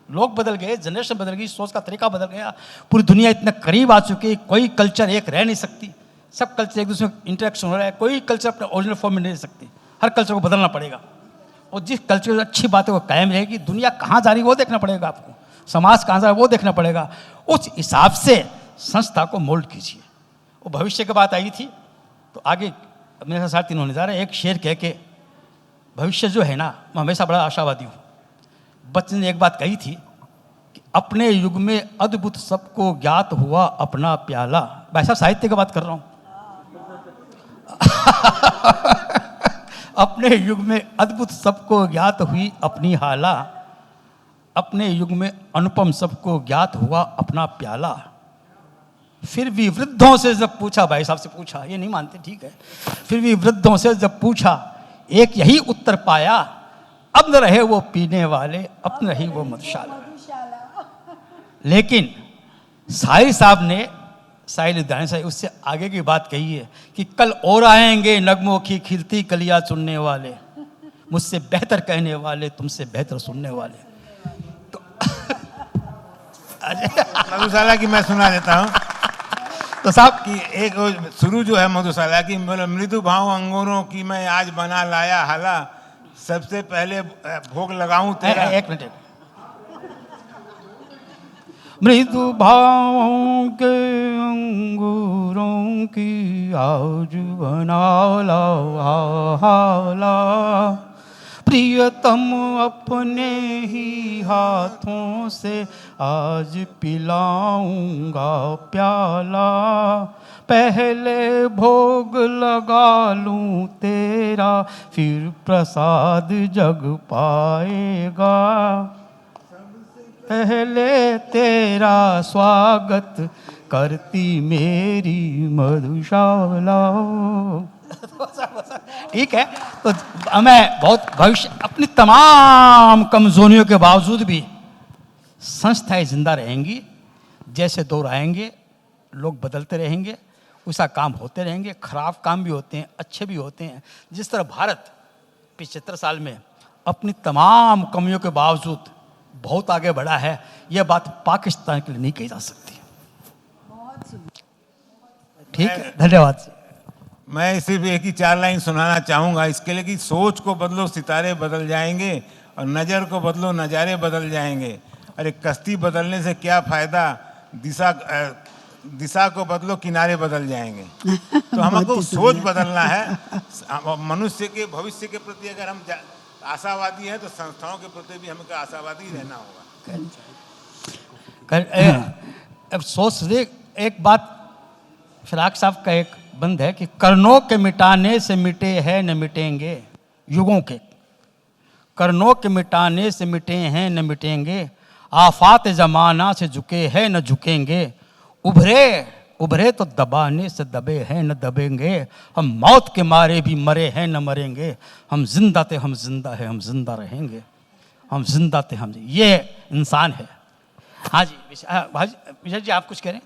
Speaker 2: लोग बदल गए, जनरेशन बदल गई, सोच का तरीका बदल गया, पूरी दुनिया इतने करीब आ चुकी है, कोई कल्चर एक रह नहीं सकती। सब कल्चर एक दूसरे में इंटरेक्शन हो रहा है, कोई कल्चर अपने ओरिजिनल फॉर्म में नहीं रह सकती। हर कल्चर को बदलना पड़ेगा, और जिस कल्चर में अच्छी बातें वो कायम रहेगी। दुनिया कहाँ जा रही है वो देखना पड़ेगा आपको, समाज कहाँ जा रहा है वो देखना पड़ेगा। उस हिसाब से संस्था को मोल्ड कीजिए। वो भविष्य की बात आई थी, तो आगे मेरे साथ 3 होने जा रहा है। एक शेर कह के, भविष्य जो है ना, मैं हमेशा बड़ा आशावादी हूँ। बच्चन ने एक बात कही थी कि अपने युग में अद्भुत सबको ज्ञात हुआ अपना प्याला। वैसा साहित्य की बात कर रहा हूँ। अपने युग में अद्भुत सबको ज्ञात हुई अपनी हाला, अपने युग में अनुपम सबको ज्ञात हुआ अपना प्याला। फिर भी वृद्धों से जब पूछा, भाई साहब से पूछा, ये नहीं मानते ठीक है, फिर भी वृद्धों से जब पूछा, एक यही उत्तर पाया, अब न रहे वो पीने वाले, अब न रही वो मधुशाला। लेकिन साहिर साहब ने, साहिर लुधियाना साहिब, उससे आगे की बात कही है कि कल और आएंगे नगमों की खिलती कलियां चुनने वाले, मुझसे बेहतर कहने वाले, तुमसे बेहतर सुनने वाले। तो
Speaker 3: मधुशाला की मैं सुना देता हूँ।
Speaker 2: तो साहब
Speaker 3: कि एक शुरू जो है मधुशाला की, मृदु भाव अंगूरों की मैं आज बना लाया हाला, सबसे पहले भोग लगाऊं तेरा।
Speaker 2: एक मिनट। मृदु भावों के अंगूरों की आज बना ला हाला, प्रियतम अपने ही हाथों से आज पिलाऊंगा प्याला, पहले भोग लगा लूं तेरा, फिर प्रसाद जग पाएगा, पहले तेरा स्वागत करती मेरी मधुशाला। ठीक है, तो हमें बहुत भविष्य, अपनी तमाम कमजोरियों के बावजूद भी संस्थाएं जिंदा रहेंगी। जैसे दौर आएंगे, लोग बदलते रहेंगे, उसका काम होते रहेंगे। खराब काम भी होते हैं, अच्छे भी होते हैं। जिस तरह भारत 75 साल में अपनी तमाम कमियों के बावजूद बहुत आगे बढ़ा है, यह बात पाकिस्तान के लिए नहीं कही जा सकती। ठीक है, धन्यवाद।
Speaker 3: मैं सिर्फ एक ही 4 लाइन सुनाना चाहूँगा इसके लिए कि सोच को बदलो सितारे बदल जाएंगे, और नज़र को बदलो नज़ारे बदल जाएंगे। अरे कश्ती बदलने से क्या फ़ायदा, दिशा को बदलो किनारे बदल जाएंगे। तो हमको सोच बदलना है। मनुष्य के भविष्य के प्रति अगर हम आशावादी हैं तो संस्थाओं के प्रति भी हमें आशावादी रहना होगा।
Speaker 2: अब सोच रहे एक बात फिराक साहब का एक बंद है कि कर्णों के मिटाने से मिटे हैं न मिटेंगे युगों के, कर्णों के मिटाने से मिटे हैं न मिटेंगे, आफात ज़माना से झुके हैं न झुकेंगे, उभरे तो दबाने से दबे हैं न दबेंगे, हम मौत के मारे भी मरे हैं न मरेंगे, हम जिंदा थे हम जिंदा है हम जिंदा रहेंगे, हम जिंदा थे हम, ये इंसान है। हाँ जी भाई विजय जी आप कुछ करें,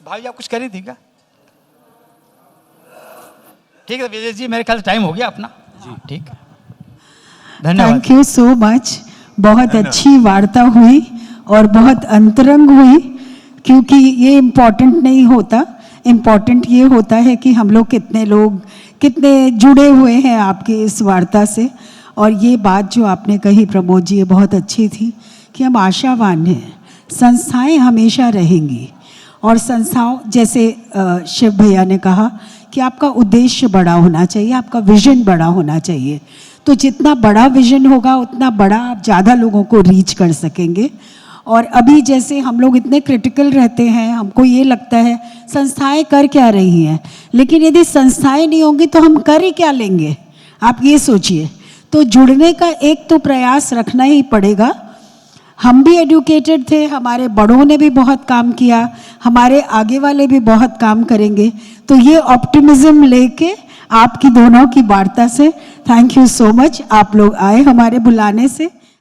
Speaker 2: भाई जी आप कुछ करी थी क्या? ठीक है विजय जी मेरे ख्याल से टाइम हो गया अपना जी, ठीक है धन्यवाद।
Speaker 4: Thank you so much. बहुत अच्छी वार्ता हुई और बहुत अंतरंग हुई, क्योंकि ये इम्पोर्टेंट नहीं होता, इम्पोर्टेंट ये होता है कि हम लोग कितने जुड़े हुए हैं आपकी इस वार्ता से। और ये बात जो आपने कही प्रमोद जी ये बहुत अच्छी थी कि हम आशावान हैं, संस्थाएं हमेशा रहेंगी और संस्थाओं जैसे शिव भैया ने कहा कि आपका उद्देश्य बड़ा होना चाहिए, आपका विजन बड़ा होना चाहिए। तो जितना बड़ा विजन होगा उतना बड़ा आप ज़्यादा लोगों को रीच कर सकेंगे। और अभी जैसे हम लोग इतने क्रिटिकल रहते हैं, हमको ये लगता है संस्थाएं कर क्या रही हैं, लेकिन यदि संस्थाएं नहीं होंगी तो हम कर ही क्या लेंगे, आप ये सोचिए। तो जुड़ने का एक तो प्रयास रखना ही पड़ेगा। हम भी एडुकेटेड थे, हमारे बड़ों ने भी बहुत काम किया, हमारे आगे वाले भी बहुत काम करेंगे। तो ये ऑप्टिमिज्म लेके आपकी दोनों की वार्ता से थैंक यू सो मच, आप लोग आए हमारे बुलाने से।